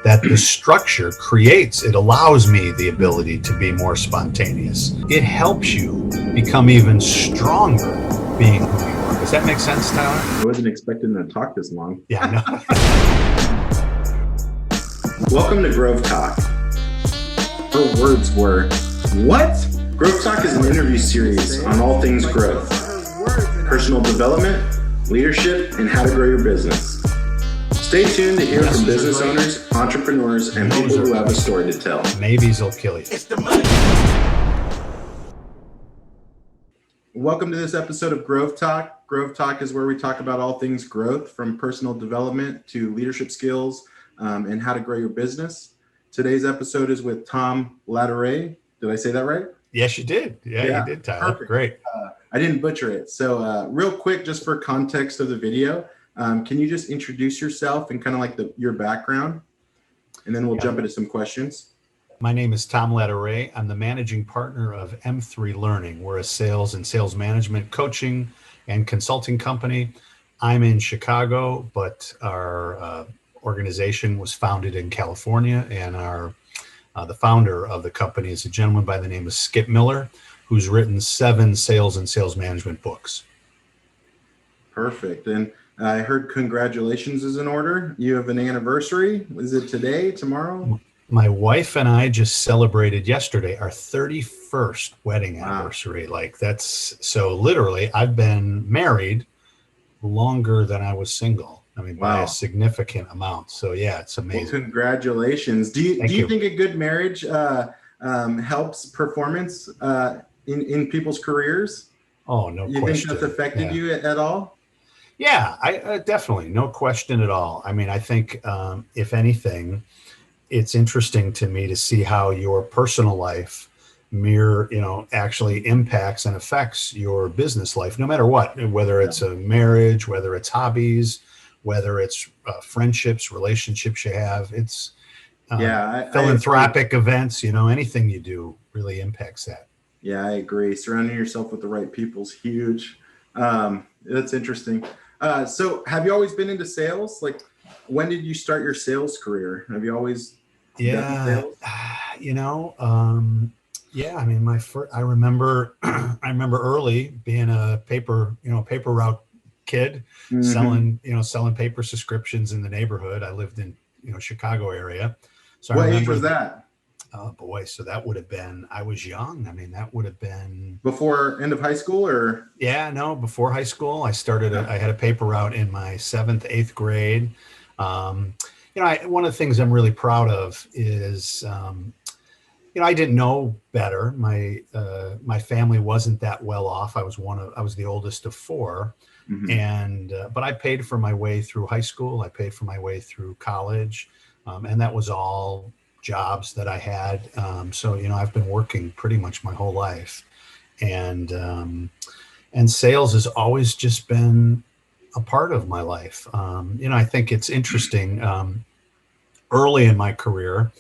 that the structure creates. It allows me the ability to be more spontaneous. It helps you become even stronger being who you are. Does that make sense, Tyler? I wasn't expecting to talk this long. Yeah, I know. Welcome to GrovTalk. Her words were, what? GrovTalk is an interview series on all things growth, personal development, leadership, and how to grow your business. Stay tuned to hear from business owners, entrepreneurs, and people who have a story to tell. Maybes will kill you. Welcome to this episode of GrovTalk. GrovTalk is where we talk about all things growth, from personal development to leadership skills and how to grow your business. Today's episode is with Tom LaTourette. Did I say that right? Yes, you did. Yeah, you did, Tyler. Perfect. Great. I didn't butcher it. So real quick, just for context of the video, can you just introduce yourself and kind of like your background? And then we'll jump into some questions. My name is Tom LaTourette. I'm the managing partner of M3 Learning. We're a sales and sales management coaching and consulting company. I'm in Chicago, but our organization was founded in California, and the founder of the company is a gentleman by the name of Skip Miller, who's written 7 sales and sales management books. Perfect. And I heard congratulations is in order. You have an anniversary. Is it today, tomorrow? My wife and I just celebrated yesterday our 31st wedding anniversary. Wow. Like so literally I've been married longer than I was single. I mean, by a significant amount. So yeah, it's amazing. Well, congratulations. Do you think a good marriage helps performance in people's careers? Oh, no question. You think that's affected you at all? Yeah, I definitely, no question at all. I mean, I think if anything, it's interesting to me to see how your personal life actually impacts and affects your business life, no matter what, whether it's a marriage, whether it's hobbies, whether it's friendships, relationships you have. It's philanthropic events, anything you do really impacts that. Yeah, I agree. Surrounding yourself with the right people is huge. That's interesting. So have you always been into sales? Like, when did you start your sales career? Have you always done sales? I mean, I remember early being a paper route kid, selling paper subscriptions in the neighborhood. I lived in, Chicago area. So what age was that? Oh boy. So that would have been, I was young. I mean, that would have been before end of high school or? Yeah, no, before high school. I started, I had a paper route in my 7th, 8th grade. One of the things I'm really proud of is, I didn't know better. My family wasn't that well off. I was the oldest of 4. And, but I paid for my way through high school. I paid for my way through college. And that was all jobs that I had. So, I've been working pretty much my whole life, and sales has always just been a part of my life. I think it's interesting. Early in my career,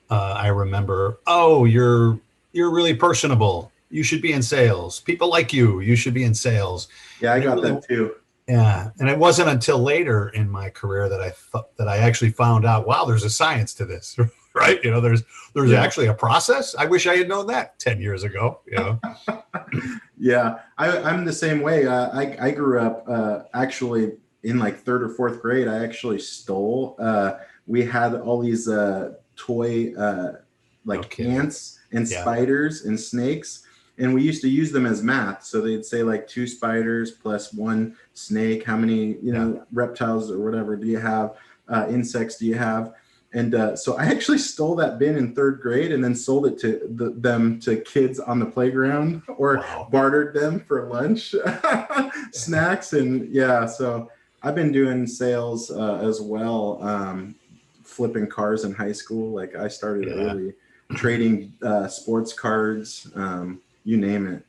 I remember, you're really personable. You should be in sales. People like you. You should be in sales. Yeah, I got that too. Yeah, and it wasn't until later in my career that I actually found out, wow, there's a science to this, right? There's actually a process. I wish I had known that 10 years ago. Yeah, I'm the same way. I grew up actually in like 3rd or 4th grade. I actually stole. We had all these toy ants and spiders and snakes. And we used to use them as math. So they'd say like 2 spiders plus 1 snake. How many, reptiles or whatever do you have? Insects do you have? And so I actually stole that bin in 3rd grade and then sold it to them to kids on the playground, or bartered them for lunch, snacks. And so I've been doing sales as well, flipping cars in high school. Like I started early, trading sports cards. You name it.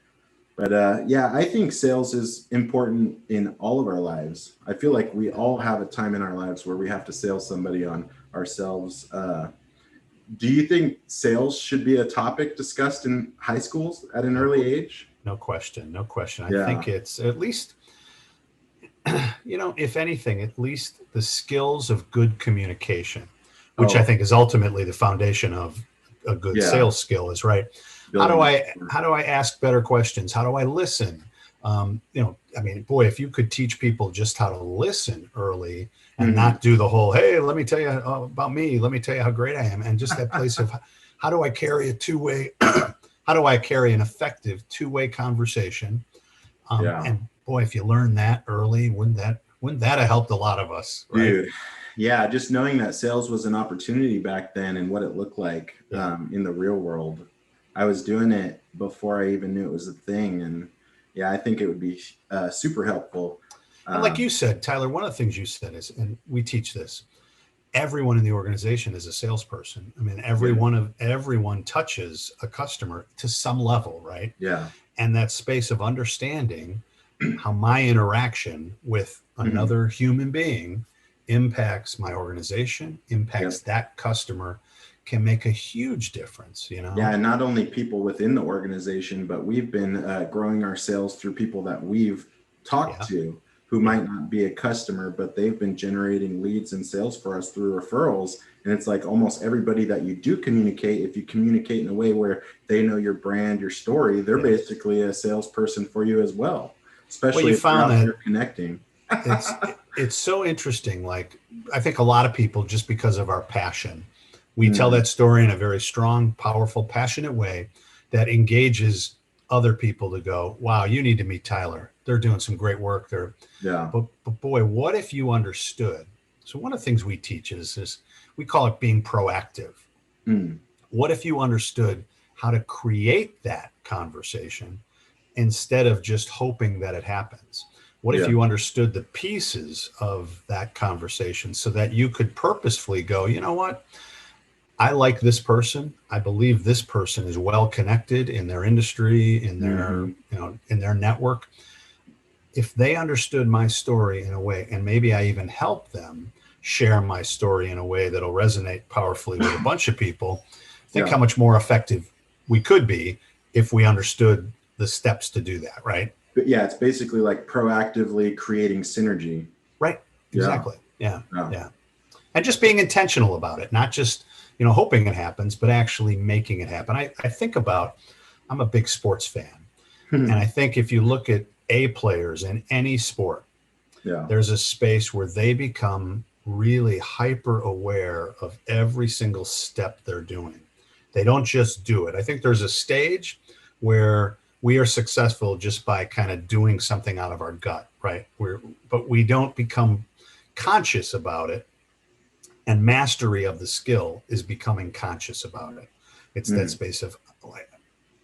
But I think sales is important in all of our lives. I feel like we all have a time in our lives where we have to sell somebody on ourselves. Do you think sales should be a topic discussed in high schools at an early age? No question. I think it's at least, if anything, at least the skills of good communication. which I think is ultimately the foundation of a good sales skill is, right? How do I ask better questions? How do I listen? I mean, boy, if you could teach people just how to listen early and not do the whole, hey, let me tell you about me. Let me tell you how great I am. And just that place of how do I carry a two-way, how do I carry an effective two-way conversation? And boy, if you learn that early, wouldn't that have helped a lot of us, right? Dude, yeah, just knowing that sales was an opportunity back then and what it looked like in the real world. I was doing it before I even knew it was a thing. And yeah, I think it would be super helpful. And like you said, Tyler, one of the things you said is, and we teach this, everyone in the organization is a salesperson. I mean, everyone touches a customer to some level, right? Yeah. And that space of understanding how my interaction with another human being impacts my organization, impacts that customer, can make a huge difference, you know? Yeah, and not only people within the organization, but we've been growing our sales through people that we've talked to who might not be a customer, but they've been generating leads and sales for us through referrals. And it's like almost everybody that you do communicate, if you communicate in a way where they know your brand, your story, they're basically a salesperson for you as well, especially if you're connecting. It's so interesting. Like, I think a lot of people, just because of our passion, we tell that story in a very strong, powerful, passionate way that engages other people to go, wow, you need to meet Tyler. They're doing some great work there. But boy, what if you understood? So one of the things we teach is we call it being proactive. What if you understood how to create that conversation instead of just hoping that it happens? What if you understood the pieces of that conversation so that you could purposefully go, you know what? I like this person. I believe this person is well connected in their industry, in their, in their network. If they understood my story in a way, and maybe I even help them share my story in a way that'll resonate powerfully with a bunch of people, think how much more effective we could be if we understood the steps to do that, right? But yeah, it's basically like proactively creating synergy. Right. Exactly. Yeah. And just being intentional about it, not just, hoping it happens, but actually making it happen. I think about, I'm a big sports fan. And I think if you look at A players in any sport, there's a space where they become really hyper aware of every single step they're doing. They don't just do it. I think there's a stage where we are successful just by kind of doing something out of our gut, right? But we don't become conscious about it. And mastery of the skill is becoming conscious about it. It's that space of,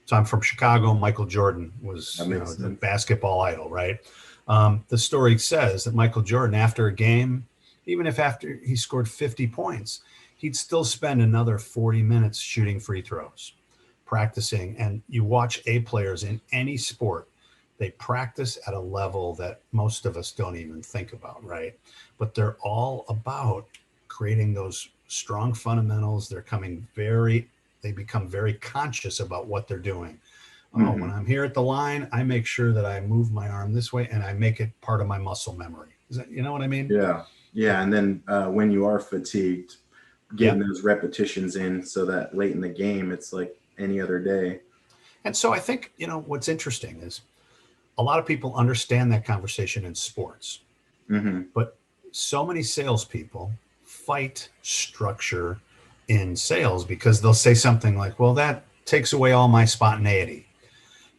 so I'm from Chicago. Michael Jordan was the basketball idol, right? The story says that Michael Jordan, after a game, even if after he scored 50 points, he'd still spend another 40 minutes shooting free throws, practicing. And you watch A players in any sport, they practice at a level that most of us don't even think about, right? But they're all about creating those strong fundamentals. They become very conscious about what they're doing. When I'm here at the line, I make sure that I move my arm this way and I make it part of my muscle memory. Is that, you know what I mean? Yeah. And then when you are fatigued, getting those repetitions in so that late in the game, it's like any other day. And so I think, what's interesting is a lot of people understand that conversation in sports, but so many salespeople fight structure in sales because they'll say something like, well, that takes away all my spontaneity.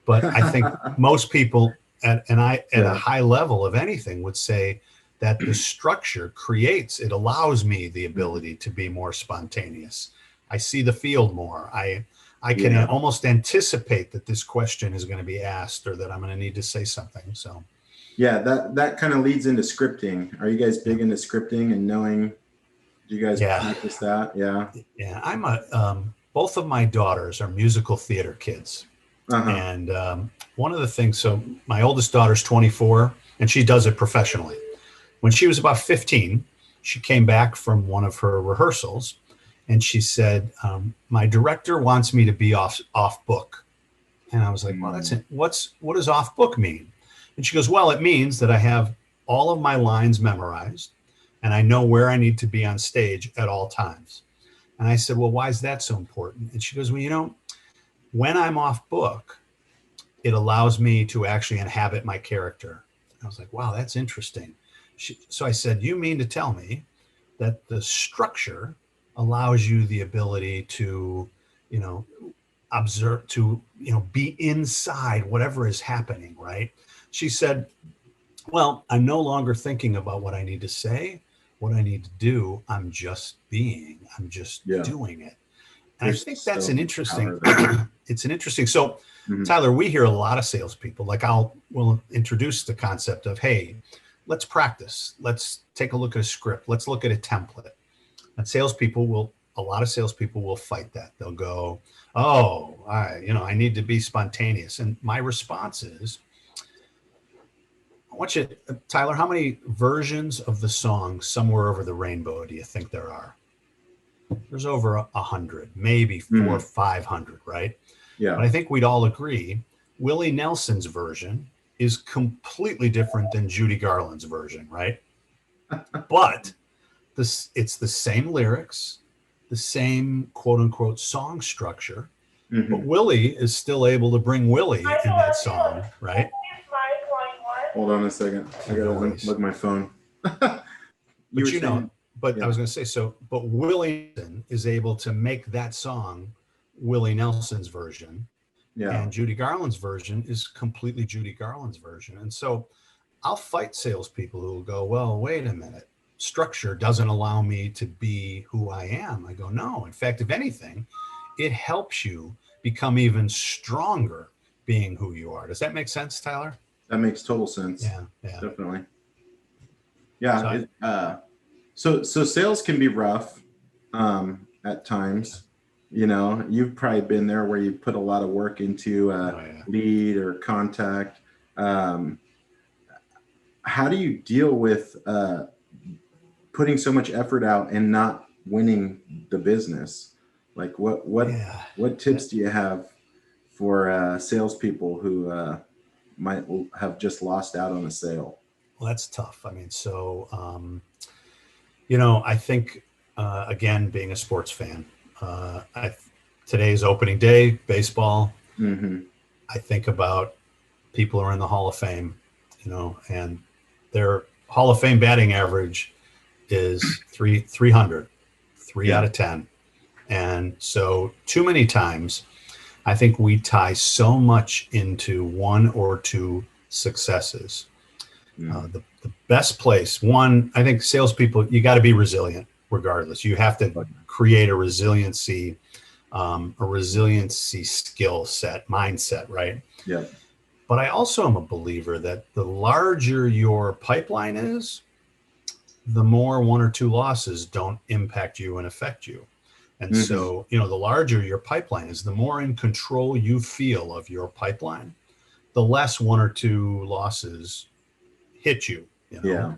But I think most people at a high level of anything would say that the structure it allows me the ability to be more spontaneous. I see the field more. I can almost anticipate that this question is going to be asked or that I'm going to need to say something. So yeah, that kind of leads into scripting. Are you guys big into scripting and knowing? Do you guys practice that? Yeah. I'm both of my daughters are musical theater kids. And one of the things, so my oldest daughter's 24 and she does it professionally. When she was about 15, she came back from one of her rehearsals and she said, my director wants me to be off book. And I was like, well, that's it. What does off book mean? And she goes, well, it means that I have all of my lines memorized and I know where I need to be on stage at all times. And I said, well, why is that so important? And she goes, well, when I'm off book, it allows me to actually inhabit my character. I was like, wow, that's interesting. So I said, you mean to tell me that the structure allows you the ability to, observe, to, be inside whatever is happening, right? She said, well, I'm no longer thinking about what I need to say, what I need to do. I'm just being, I'm just Yeah. doing it. And I There's think so that's an much interesting, power there. it's an interesting, so Mhm. Tyler, we hear a lot of salespeople, like we'll introduce the concept of, hey, let's practice. Let's take a look at a script. Let's look at a template. And a lot of salespeople will fight that. They'll go, oh, I need to be spontaneous. And my response is, Tyler, how many versions of the song Somewhere Over the Rainbow do you think there are? There's over 100, maybe 400 or 500, right? Yeah. But I think we'd all agree Willie Nelson's version is completely different than Judy Garland's version, right? But it's the same lyrics, the same quote unquote song structure, but Willie is still able to bring Willie in that song, right? Hold on a second. I gotta unplug my phone. I was going to say, but Willie is able to make that song Willie Nelson's version. Yeah. And Judy Garland's version is completely Judy Garland's version. And so I'll fight salespeople who will go, well, wait a minute. Structure doesn't allow me to be who I am. I go, no. In fact, if anything, it helps you become even stronger being who you are. Does that make sense, Tyler? That makes total sense. Yeah. Definitely. Yeah. So sales can be rough at times. You've probably been there where you put a lot of work into lead or contact. How do you deal with putting so much effort out and not winning the business? Like what tips do you have for salespeople who might have just lost out on a sale? Well, that's tough. I mean, so, I think, again, being a sports fan, today's opening day, baseball. I think about people who are in the Hall of Fame, and their Hall of Fame batting average is 300, 3 out of 10. And so too many times, I think we tie so much into one or two successes. The best place, I think salespeople, you got to be resilient regardless. You have to create a resiliency skill set, mindset, right? Yeah. But I also am a believer that the larger your pipeline is, the more one or two losses don't impact you and affect you. And so, the larger your pipeline is, the more in control you feel of your pipeline, the less one or two losses hit you. Yeah.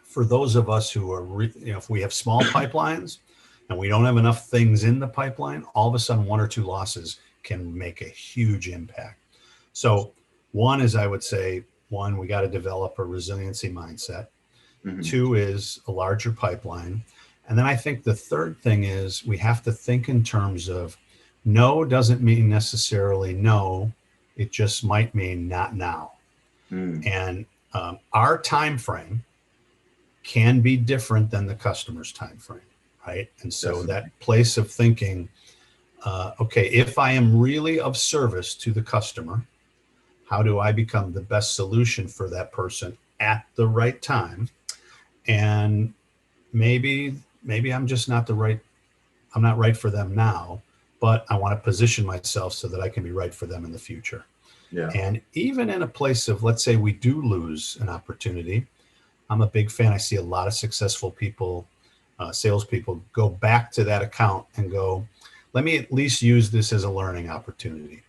For those of us who are, if we have small pipelines and we don't have enough things in the pipeline, all of a sudden one or two losses can make a huge impact. So I would say, we got to develop a resiliency mindset. Two is a larger pipeline. And then I think the third thing is we have to think in terms of no doesn't mean necessarily no. It just might mean not now. And our time frame can be different than the customer's time frame, right? And so that place of thinking, okay, if I am really of service to the customer, how do I become the best solution for that person at the right time? And maybe I'm just not I'm not right for them now, but I want to position myself so that I can be right for them in the future. Yeah. And even in a place of, let's say we do lose an opportunity, I'm a big fan. I see a lot of successful people, salespeople, go back to that account and go, let me at least use this as a learning opportunity.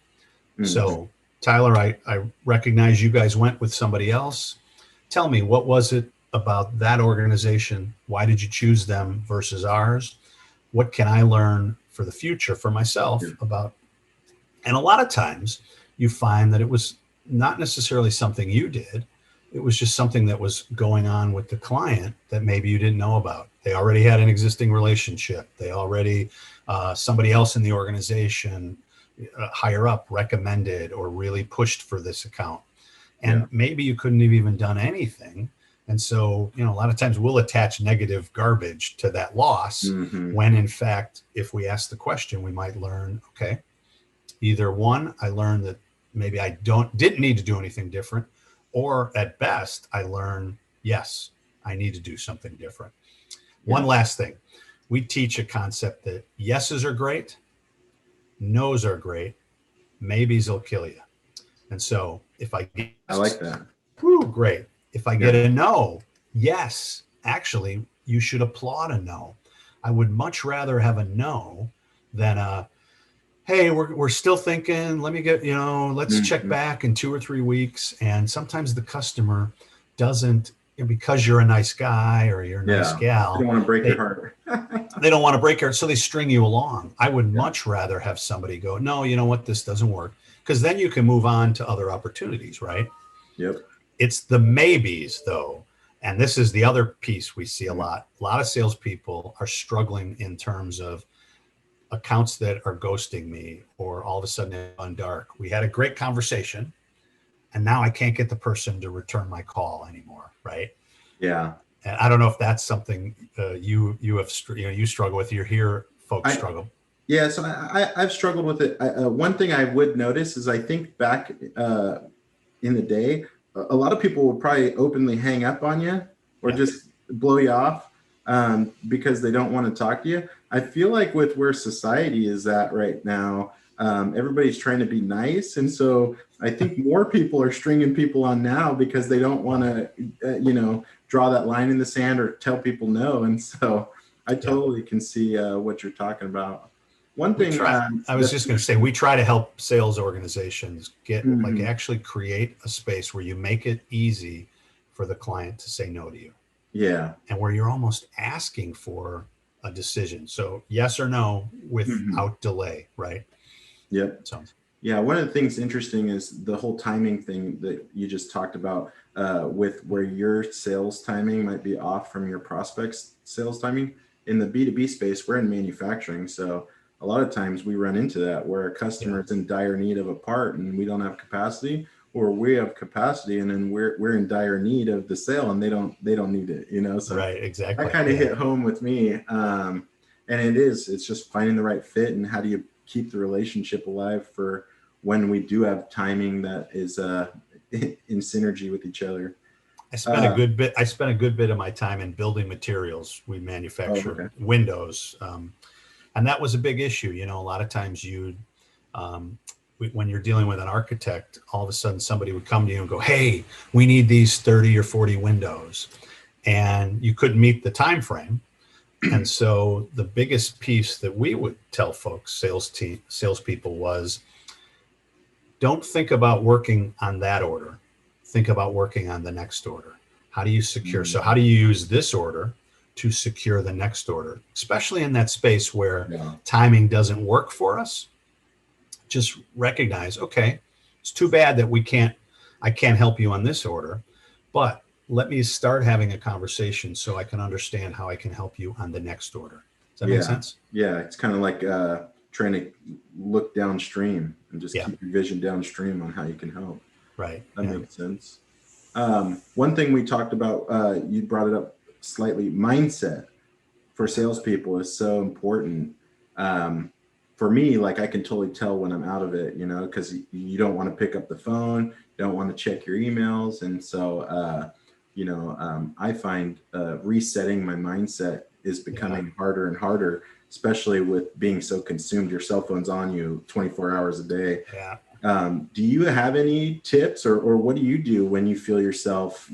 So Tyler, I recognize you guys went with somebody else. Tell me, what was it about that organization? Why did you choose them versus ours? What can I learn for the future for myself about? And a lot of times you find that it was not necessarily something you did. It was just something that was going on with the client that maybe you didn't know about. They already had an existing relationship. They already, somebody else in the organization, higher up, recommended or really pushed for this account. And maybe you couldn't have even done anything. And so, a lot of times we'll attach negative garbage to that loss, when in fact, if we ask the question, we might learn, okay, either one, I learned that maybe I didn't need to do anything different, or at best, I learn, yes, I need to do something different. One last thing, we teach a concept that yeses are great, nos are great, maybes will kill you. And so if I get, I like that. Great. If I get a no, yes, actually, you should applaud a no. I would much rather have a no than a, hey, we're still thinking, let me get, let's check back in 2 or 3 weeks. And sometimes the customer doesn't, because you're a nice guy or you're a nice gal. They don't want to break your heart. They don't want to break your heart, so they string you along. I would much rather have somebody go, no, you know what, this doesn't work. Because then you can move on to other opportunities, right? Yep. It's the maybes, though. And this is the other piece we see a lot. A lot of salespeople are struggling in terms of accounts that are ghosting me, or all of a sudden it's gone dark. We had a great conversation, and now I can't get the person to return my call anymore, right? Yeah. And I don't know if that's something you struggle with. You hear folks struggle. Yeah, so I've struggled with it. One thing I would notice is I think back in the day, a lot of people will probably openly hang up on you or just blow you off because they don't want to talk to you. I feel like with where society is at right now, everybody's trying to be nice. And so I think more people are stringing people on now because they don't want to, draw that line in the sand or tell people no. And so I totally can see what you're talking about. One thing I was just going to say, we try to help sales organizations get actually create a space where you make it easy for the client to say no to you. Yeah. And where you're almost asking for a decision. So yes or no without delay, right? Yep. So, yeah. One of the things interesting is the whole timing thing that you just talked about with where your sales timing might be off from your prospects' sales timing. In the B2B space, we're in manufacturing. So a lot of times we run into that where a customer is in dire need of a part and we don't have capacity, or we have capacity and then we're in dire need of the sale and they don't need it, so right, exactly. That kind of hit home with me. And it's just finding the right fit and how do you keep the relationship alive for when we do have timing that is in synergy with each other. I spent a good bit of my time in building materials. We manufacture windows. And that was a big issue. A lot of times when you're dealing with an architect, all of a sudden somebody would come to you and go, hey, we need these 30 or 40 windows. And you couldn't meet the time frame. And so the biggest piece that we would tell folks, salespeople, was don't think about working on that order. Think about working on the next order. How do you secure? So how do you use this order to secure the next order, especially in that space where timing doesn't work for us? Just recognize, okay, it's too bad that I can't help you on this order, but let me start having a conversation so I can understand how I can help you on the next order. Does that make sense? Yeah, it's kind of like trying to look downstream and just keep your vision downstream on how you can help. Right. That makes sense. One thing we talked about, you brought it up slightly, mindset for salespeople is so important. For me, like I can totally tell when I'm out of it, because you don't want to pick up the phone, you don't want to check your emails. And so, I find resetting my mindset is becoming harder and harder, especially with being so consumed. Your cell phone's on you 24 hours a day. Yeah. Do you have any tips or what do you do when you feel yourself,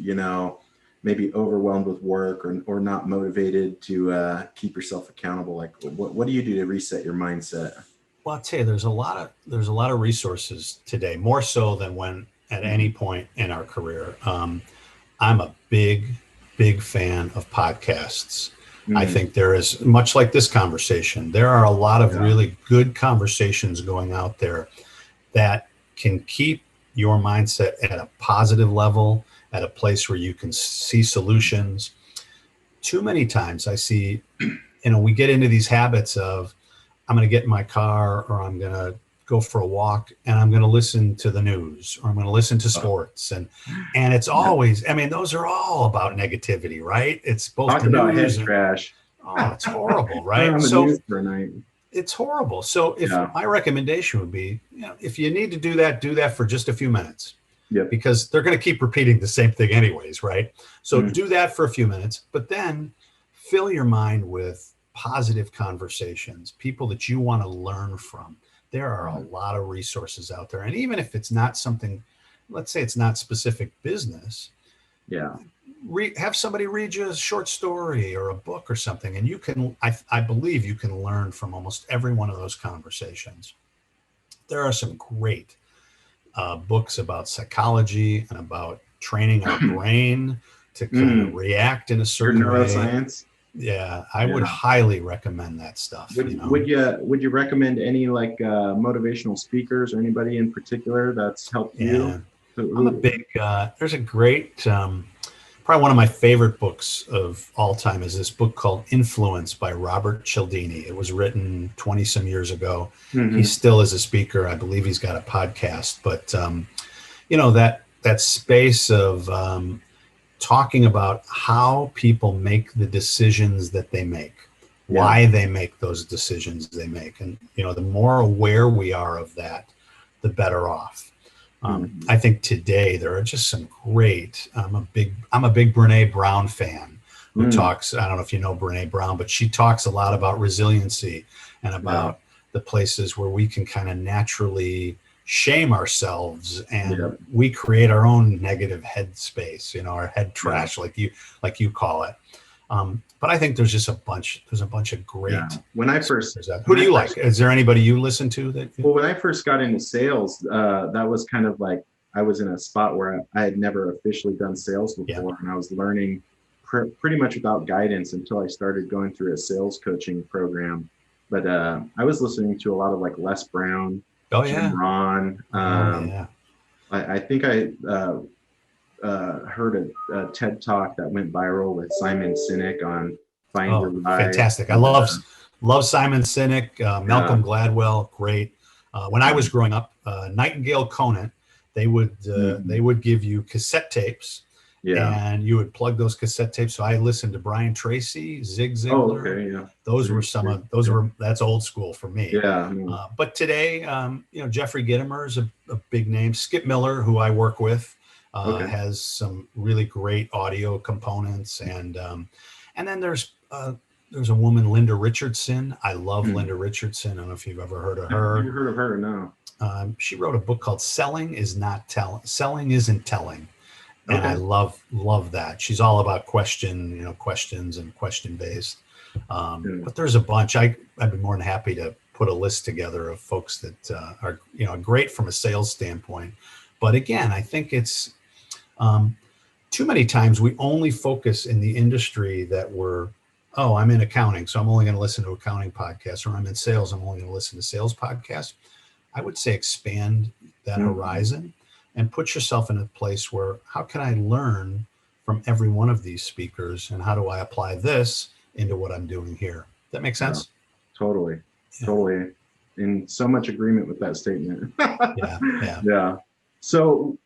maybe overwhelmed with work or not motivated to keep yourself accountable? Like what do you do to reset your mindset? Well, I'll tell you, there's a lot of resources today, more so than when at any point in our career. I'm a big fan of podcasts. I think there is, much like this conversation, there are a lot of really good conversations going out there that can keep your mindset at a positive level, at a place where you can see solutions. too many times I see, we get into these habits of, I'm going to get in my car, or I'm going to go for a walk, and I'm going to listen to the news, or I'm going to listen to sports. And it's always, those are all about negativity, right? It's both Talk the about head news and, trash. oh, it's horrible, Turn right? on the So news for a night. it's horrible. So if my recommendation would be, if you need to do that for just a few minutes, because they're going to keep repeating the same thing anyways, right? So do that for a few minutes, but then fill your mind with positive conversations, people that you want to learn from. There are a lot of resources out there. And even if it's not something, let's say it's not specific business, have somebody read you a short story or a book or something, and you can, I believe you can learn from almost every one of those conversations. There are some great books about psychology and about training our brain to kind of react in a certain way. Neuroscience. Yeah, I would highly recommend that stuff. Would you recommend any like motivational speakers or anybody in particular that's helped you? I'm a big. There's a great. Probably one of my favorite books of all time is this book called Influence by Robert Cialdini. It was written 20 some years ago. He still is a speaker. I believe he's got a podcast. But that space of talking about how people make the decisions that they make, why they make those decisions they make. And, the more aware we are of that, the better off. I think today there are just some great, I'm a big Brene Brown fan who talks, I don't know if you know Brene Brown, but she talks a lot about resiliency and about the places where we can kind of naturally shame ourselves, and we create our own negative head space, our head trash, like you call it. But I think there's just a bunch of great. When I first, who do you like? Is there anybody you listen to that? Well, when I first got into sales, that was kind of like, I was in a spot where I had never officially done sales before, and I was learning pretty much without guidance until I started going through a sales coaching program. But I was listening to a lot of like Les Brown, Jim Rohn. I think I heard a TED Talk that went viral with Simon Sinek on Find Your Why. Fantastic. I love Simon Sinek, Malcolm Gladwell. Great. When I was growing up, Nightingale Conant, they would give you cassette tapes, and you would plug those cassette tapes. So I listened to Brian Tracy, Zig Ziglar. Those were that's old school for me. But today, Jeffrey Gitomer is a big name. Skip Miller, who I work with, has some really great audio components, and then there's a woman, Linda Richardson. I love Linda Richardson. I don't know if you've ever heard of her. Have you heard of her? No. She wrote a book called Selling Isn't Telling. And I love that. She's all about questions and question based. But there's a bunch. I'd be more than happy to put a list together of folks that are great from a sales standpoint. But again, I think it's too many times we only focus in the industry that I'm in accounting, so I'm only going to listen to accounting podcasts, or I'm in sales, I'm only going to listen to sales podcasts. I would say expand that horizon and put yourself in a place where, how can I learn from every one of these speakers, and how do I apply this into what I'm doing here? That makes sense? Totally. In so much agreement with that statement. Yeah. So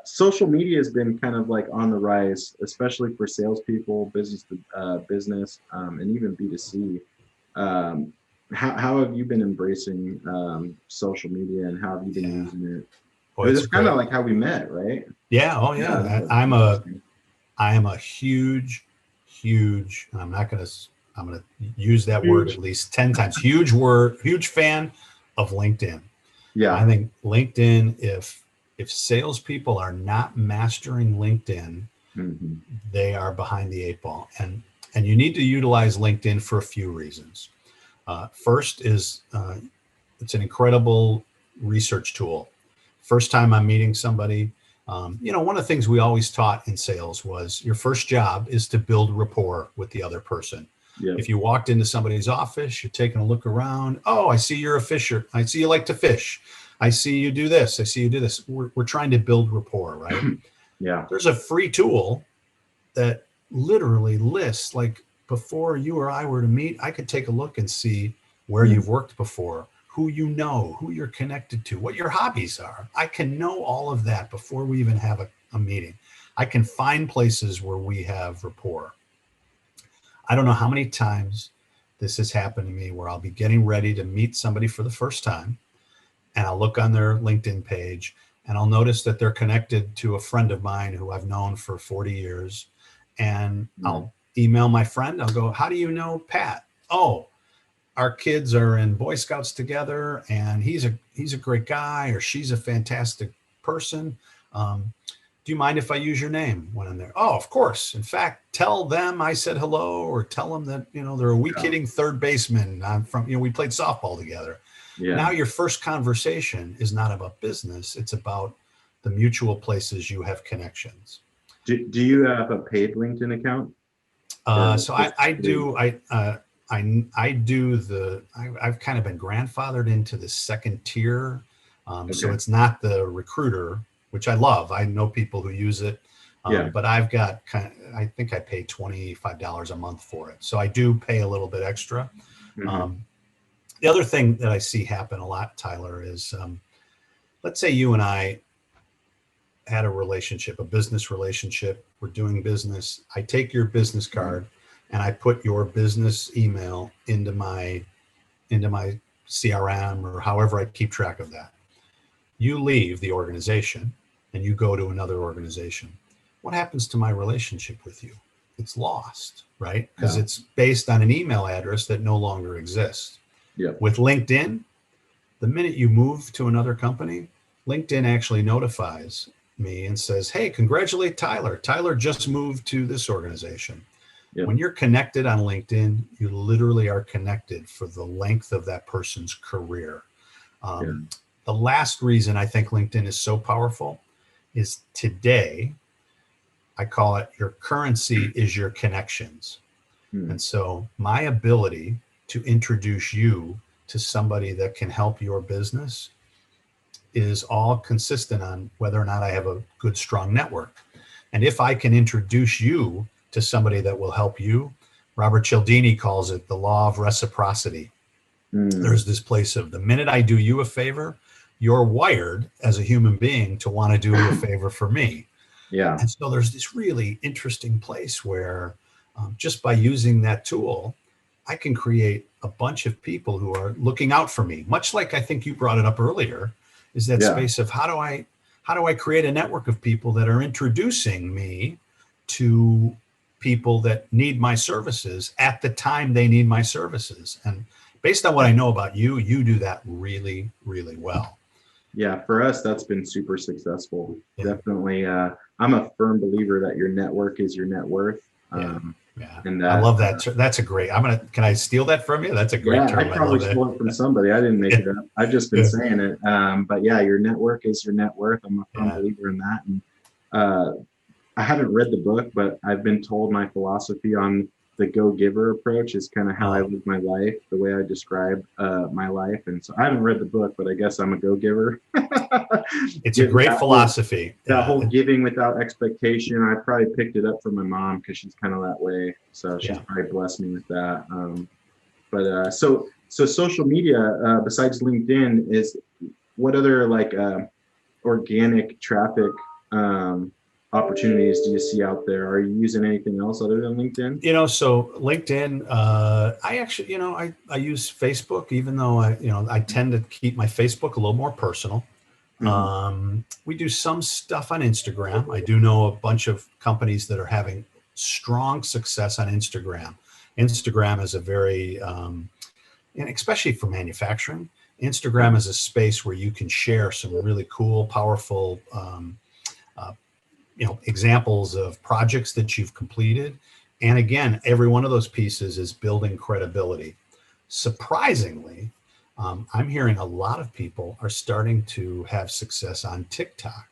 social media has been kind of like on the rise, especially for salespeople, business to business, and even B2C. How have you been embracing social media, and how have you been using it? It's kind of like how we met, right? Yeah. Oh yeah. I am a huge, and I'm going to use that word at least 10 times. Huge fan of LinkedIn. Yeah. I think LinkedIn, if salespeople are not mastering LinkedIn, they are behind the eight ball. And you need to utilize LinkedIn for a few reasons. First is it's an incredible research tool. First time I'm meeting somebody, one of the things we always taught in sales was your first job is to build rapport with the other person. Yep. If you walked into somebody's office, you're taking a look around. Oh, I see you're a fisher. I see you like to fish. I see you do this. I see you do this. We're trying to build rapport, right? Yeah. There's a free tool that literally lists, like before you or I were to meet, I could take a look and see where Mm. you've worked before, who you know, who you're connected to, what your hobbies are. I can know all of that before we even have a meeting. I can find places where we have rapport. I don't know how many times this has happened to me where I'll be getting ready to meet somebody for the first time, and I'll look on their LinkedIn page and I'll notice that they're connected to a friend of mine who I've known for 40 years. And Mm. I'll email my friend. I'll go, "How do you know Pat?" "Oh, our kids are in Boy Scouts together, and he's a great guy, or she's a fantastic person. Do you mind if I use your name when I'm there?" "Oh, of course. In fact, tell them I said hello, or tell them that, they're a weak Yeah. hitting third baseman. I'm from, we played softball together." Yeah. Now your first conversation is not about business. It's about the mutual places you have connections. Do you have a paid LinkedIn account or So just I free? do I do I've kind of been grandfathered into the second tier, so Okay. it's not the recruiter, which I love. I know people who use it, Yeah. but I've got I think I pay $25 a month for it, so I do pay a little bit extra. Hmm. Um, the other thing that I see happen a lot, Tyler, is let's say you and I had a relationship, a business relationship. We're doing business. I take your business card and I put your business email into my CRM, or however I keep track of that. You leave the organization and you go to another organization. What happens to my relationship with you? It's lost, right? Because Yeah. it's based on an email address that no longer exists. Yeah. With LinkedIn, the minute you move to another company, LinkedIn actually notifies me and says, "Hey, congratulate Tyler. Tyler just moved to this organization." Yeah. When you're connected on LinkedIn, you literally are connected for the length of that person's career. Yeah. The last reason I think LinkedIn is so powerful is today, I call it your currency is your connections. Mm. And so my ability to introduce you to somebody that can help your business is all consistent on whether or not I have a good, strong network. And if I can introduce you to somebody that will help you, Robert Cialdini calls it the law of reciprocity. Mm. There's this place of the minute I do you a favor, you're wired as a human being to want to do a favor for me. Yeah. And so there's this really interesting place where just by using that tool, I can create a bunch of people who are looking out for me. Much like I think you brought it up earlier, is that Yeah. space of how do I create a network of people that are introducing me to people that need my services at the time they need my services. And based on what I know about you, you do that really, really well. Yeah, for us, that's been super successful. Yeah. Definitely. I'm a firm believer that your network is your net worth. Yeah. Yeah. And I that, love that. That's a great, can I steal that from you? That's a great yeah, I term. I probably love it. stole it from somebody. I didn't make it up. I've just been Yeah. saying it. But yeah, your network is your net worth. I'm a firm Yeah. believer in that. And uh, I haven't read the book, but I've been told my philosophy on the go-giver approach is kind of how I Oh, live my life, the way I describe my life. And so I haven't read the book, but I guess I'm a go-giver. it's a Give great that whole philosophy. that whole giving without expectation. I probably picked it up from my mom because she's kind of that way. So she's Yeah. probably blessed me with that. So social media besides LinkedIn is what other like organic traffic opportunities do you see out there? Are you using anything else other than LinkedIn? So LinkedIn, I actually, I use Facebook, even though I tend to keep my Facebook a little more personal. Mm-hmm. We do some stuff on Instagram. I do know a bunch of companies that are having strong success on Instagram. Instagram is a very, and especially for manufacturing, Yeah. Instagram is a space where you can share some really cool, powerful, uh, examples of projects that you've completed. And again, every one of those pieces is building credibility. Surprisingly, I'm hearing a lot of people are starting to have success on TikTok.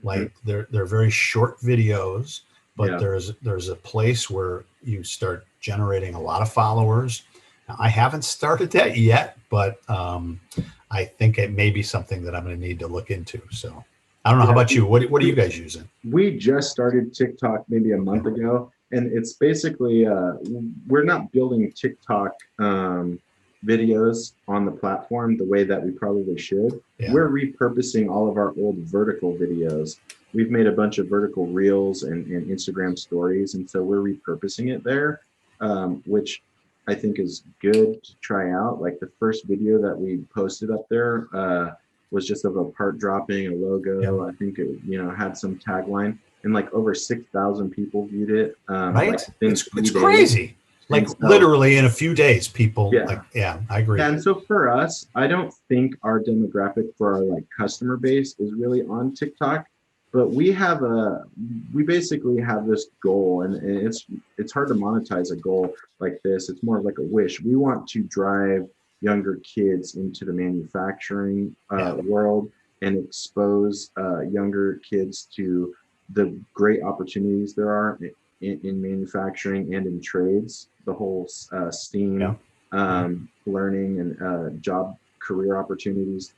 Mhm. Like they're very short videos, but Yeah. there's a place where you start generating a lot of followers. Now, I haven't started that yet, but I think it may be something that I'm going to need to look into. So I don't know. How Yeah. about you? What are you We, guys using? we just started TikTok maybe a month ago. And it's basically we're not building TikTok videos on the platform the way that we probably should. Yeah. We're repurposing all of our old vertical videos. We've made a bunch of vertical reels and Instagram stories, and so we're repurposing it there, which I think is good to try out. Like the first video that we posted up there was just of a part dropping, a logo. Yeah. I think it, had some tagline, and like over 6,000 people viewed it. Right? Like It's crazy. Like literally in a few days, people. Yeah. I agree. And so for us, I don't think our demographic for our like customer base is really on TikTok, but we basically have this goal, and it's hard to monetize a goal like this. It's more of like a wish. We want to drive younger kids into the manufacturing world and expose younger kids to the great opportunities there are in manufacturing and in trades, the whole STEAM learning and job career opportunities.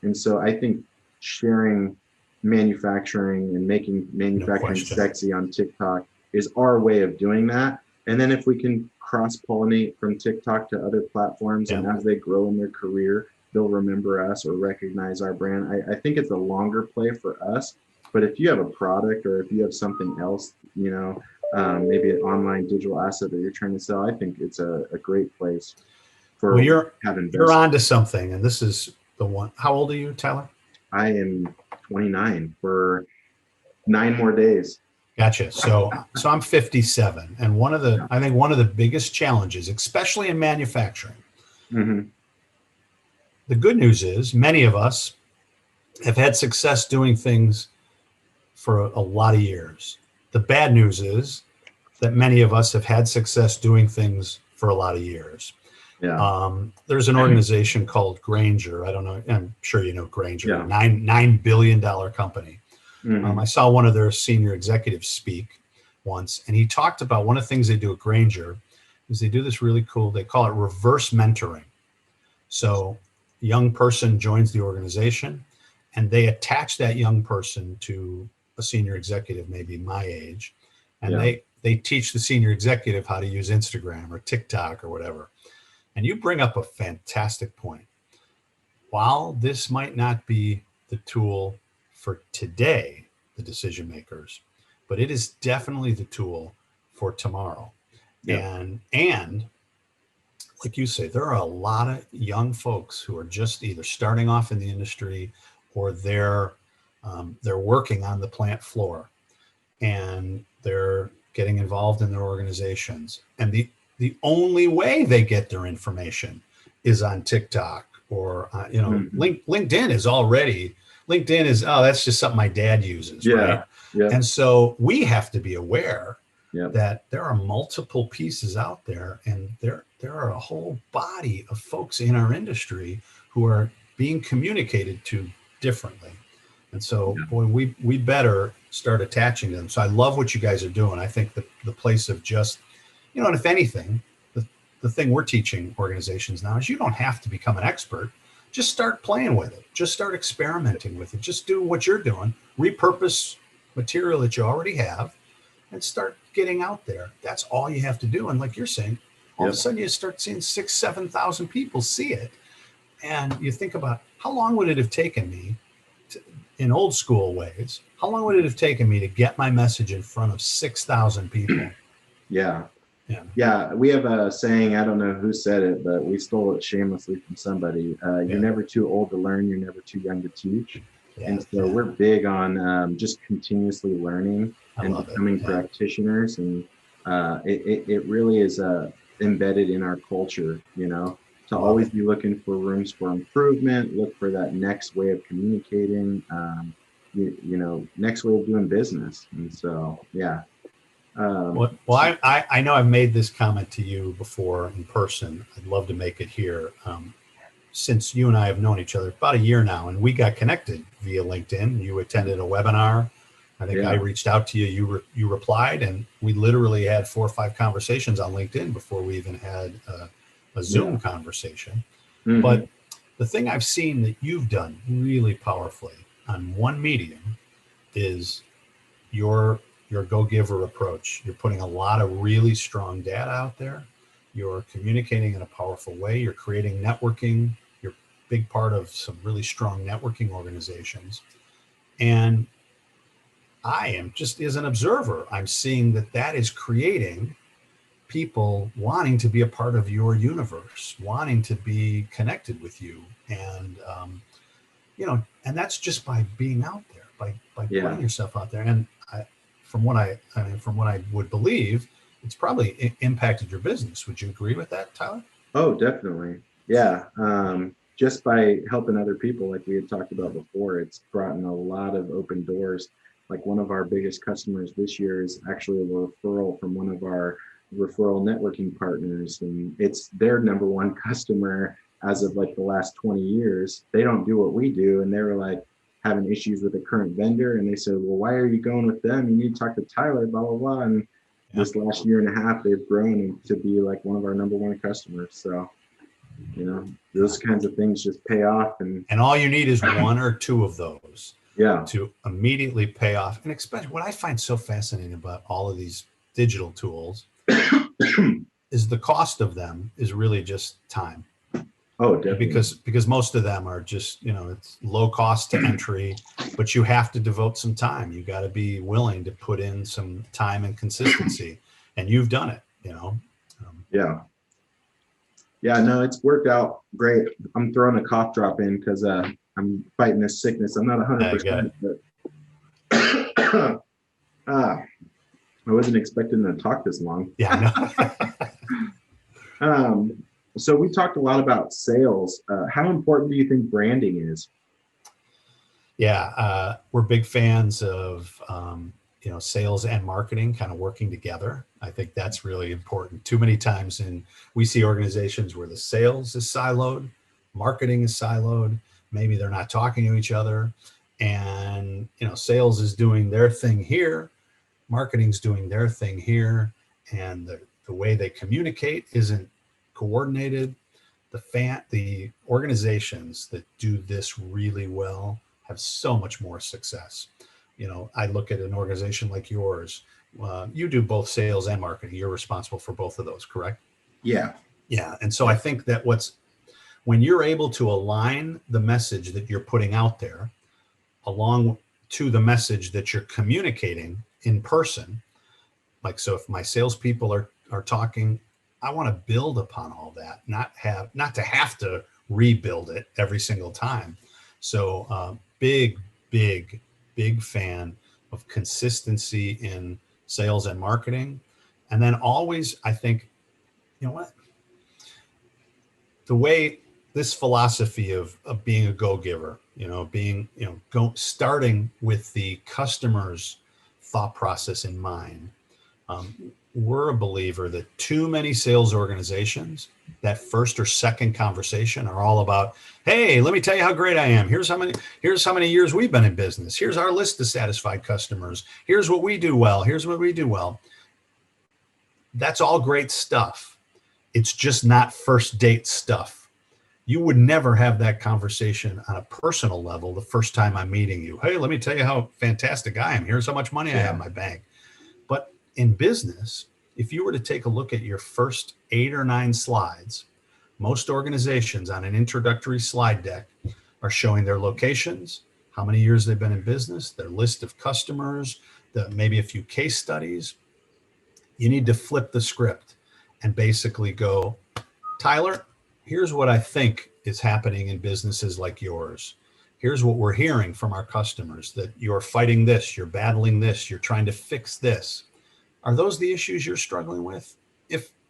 And so I think sharing manufacturing and making manufacturing sexy on TikTok is our way of doing that. And then if we can cross-pollinate from TikTok to other platforms, and as they grow in their career, they'll remember us or recognize our brand. I think it's a longer play for us. But if you have a product or if you have something else, maybe an online digital asset that you're trying to sell, I think it's a great place for you're onto something. And this is the one. How old are you, Tyler? I am 29 for 9 more days. Gotcha. So I'm 57. And I think one of the biggest challenges, especially in manufacturing, the good news is many of us have had success doing things for a lot of years. The bad news is that many of us have had success doing things for a lot of years. Yeah. There's an organization called Grainger. I don't know. I'm sure you know Grainger. Yeah. $9 billion company. I saw one of their senior executives speak once, and he talked about one of the things they do at Grainger is they do this really cool. They call it reverse mentoring. So a young person joins the organization, and they attach that young person to a senior executive, maybe my age, and they teach the senior executive how to use Instagram or TikTok or whatever. And you bring up a fantastic point. While this might not be the tool for today, the decision makers, but it is definitely the tool for tomorrow. Yeah. And like you say, there are a lot of young folks who are just either starting off in the industry or they're working on the plant floor and they're getting involved in their organizations. And the only way they get their information is on TikTok or, LinkedIn is, that's just something my dad uses. Yeah. Right. Yeah. And so we have to be aware that there are multiple pieces out there, and there are a whole body of folks in our industry who are being communicated to differently. And so, boy, we better start attaching them. So I love what you guys are doing. I think the place of just, and if anything, the thing we're teaching organizations now is you don't have to become an expert. Just start playing with it. Just start experimenting with it. Just do what you're doing. Repurpose material that you already have and start getting out there. That's all you have to do. And like you're saying, all of a sudden you start seeing 6,000, 7,000 people see it. And you think about how long would it have taken me in old school ways, how long would it have taken me to get my message in front of 6,000 people? Yeah. We have a saying, I don't know who said it, but we stole it shamelessly from somebody. You're never too old to learn. You're never too young to teach. And so we're big on just continuously learning and becoming practitioners. And it really is embedded in our culture, to always be looking for rooms for improvement, look for that next way of communicating, next way of doing business. And so, I know I've made this comment to you before in person. I'd love to make it here. Since you and I have known each other about a year now, and we got connected via LinkedIn. You attended a webinar. I think I reached out to you. You replied, and we literally had 4 or 5 conversations on LinkedIn before we even had a Zoom conversation. But the thing I've seen that you've done really powerfully on one medium is your your go-giver approach. You're putting a lot of really strong data out there. You're communicating in a powerful way. You're creating networking. You're a big part of some really strong networking organizations. And I am just as an observer, I'm seeing that that is creating people wanting to be a part of your universe, wanting to be connected with you. And, and that's just by being out there, by putting yourself out there. And from what I would believe, it's probably impacted your business. Would you agree with that, Tyler? Oh, definitely. Yeah. Just by helping other people, like we had talked about before, it's brought in a lot of open doors. Like one of our biggest customers this year is actually a referral from one of our referral networking partners. And it's their number one customer as of like the last 20 years. They don't do what we do. And they were like having issues with a current vendor. And they said, well, why are you going with them? You need to talk to Tyler, blah, blah, blah. And this last year and a half, they've grown to be like one of our number one customers. So, those kinds of things just pay off. And all you need is one or two of those yeah, to immediately pay off. And especially what I find so fascinating about all of these digital tools is the cost of them is really just time. Oh, definitely. Because most of them are just, it's low cost to entry, but you have to devote some time. You got to be willing to put in some time and consistency, and you've done it, Yeah, no, it's worked out great. I'm throwing a cough drop in because I'm fighting this sickness. I'm not 100%, but I wasn't expecting to talk this long. Yeah, no. So we talked a lot about sales. How important do you think branding is? Yeah, we're big fans of sales and marketing kind of working together. I think that's really important. Too many times we see organizations where the sales is siloed, marketing is siloed, maybe they're not talking to each other, and sales is doing their thing here, marketing's doing their thing here, and the way they communicate isn't coordinated. The organizations that do this really well have so much more success. I look at an organization like yours. You do both sales and marketing. You're responsible for both of those, correct? Yeah. Yeah. And so I think that when you're able to align the message that you're putting out there along to the message that you're communicating in person, like, so if my salespeople are talking, I want to build upon all that, not to have to rebuild it every single time. So big fan of consistency in sales and marketing. And then always, I think, the way this philosophy of being a go-giver, starting with the customer's thought process in mind. We're a believer that too many sales organizations, that first or second conversation are all about, hey, let me tell you how great I am. Here's how many years we've been in business. Here's our list of satisfied customers. Here's what we do well. Here's what we do well. That's all great stuff. It's just not first date stuff. You would never have that conversation on a personal level the first time I'm meeting you. Hey, let me tell you how fantastic I am. Here's how much money I have in my bank. But in business, if you were to take a look at your first 8 or 9 slides, most organizations on an introductory slide deck are showing their locations, how many years they've been in business, their list of customers, maybe a few case studies. You need to flip the script and basically go, Tyler, here's what I think is happening in businesses like yours. Here's what we're hearing from our customers, that you're fighting this, you're battling this, you're trying to fix this. Are those the issues you're struggling with?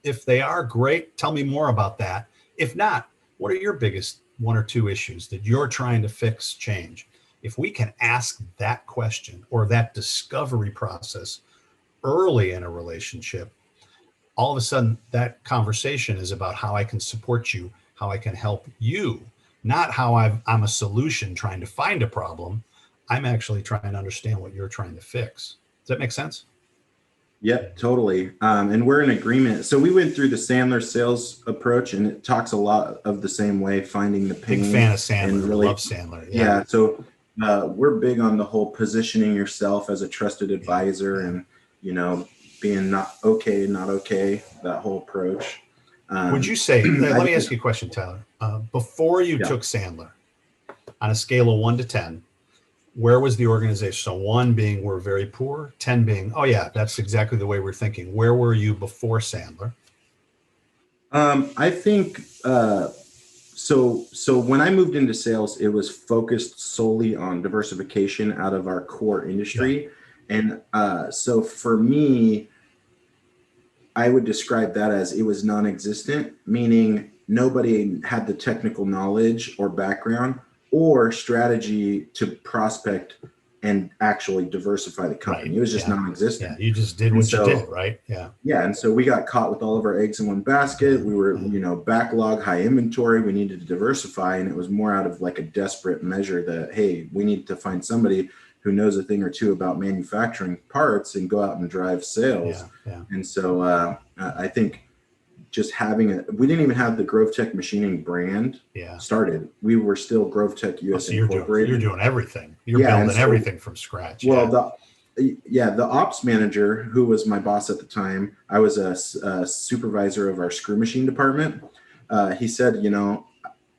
If they are, great, tell me more about that. If not, what are your biggest 1 or 2 issues that you're trying to fix, change? If we can ask that question or that discovery process early in a relationship, all of a sudden that conversation is about how I can support you, how I can help you, not how I'm a solution trying to find a problem. I'm actually trying to understand what you're trying to fix. Does that make sense? Yep, totally. And we're in agreement. So we went through the Sandler sales approach, and it talks a lot of the same way, finding the pain. Big fan of Sandler. Really love Sandler. Yeah. So we're big on the whole positioning yourself as a trusted advisor, and being not okay, that whole approach. Would you say, let me think, ask you a question, Tyler. Before you yeah. took Sandler, on a scale of 1 to 10, where was the organization? So 1 being we're very poor, 10 being, oh yeah, that's exactly the way we're thinking. Where were you before Sandler? I think so when I moved into sales, it was focused solely on diversification out of our core industry. And so for me, I would describe that as it was non-existent, meaning nobody had the technical knowledge or background or strategy to prospect and actually diversify the company. Right. It was just non-existent. Yeah, you just did what you did, right? Yeah. Yeah, and so we got caught with all of our eggs in one basket. We were, backlog, high inventory. We needed to diversify, and it was more out of like a desperate measure that, hey, we need to find somebody who knows a thing or two about manufacturing parts and go out and drive sales. Yeah. And so I think just having we didn't even have the GrovTec machining brand started. We were still GrovTec US Incorporated. You're doing everything. You're building everything from scratch. Well, the ops manager, who was my boss at the time, I was a supervisor of our screw machine department. He said,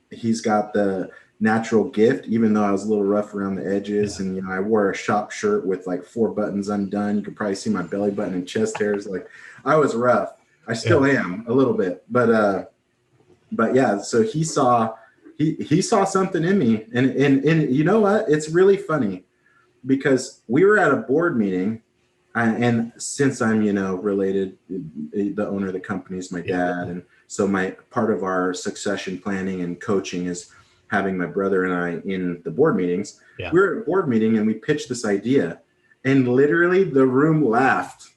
he's got the natural gift, even though I was a little rough around the edges. And, I wore a shop shirt with like 4 buttons undone. You could probably see my belly button and chest hairs. Like, I was rough. I still am a little bit, but yeah, so he saw something in me, and you know what? It's really funny because we were at a board meeting, and since I'm, related, the owner of the company is my dad. And so my part of our succession planning and coaching is having my brother and I in the board meetings. We were at a board meeting and we pitched this idea, and literally the room laughed.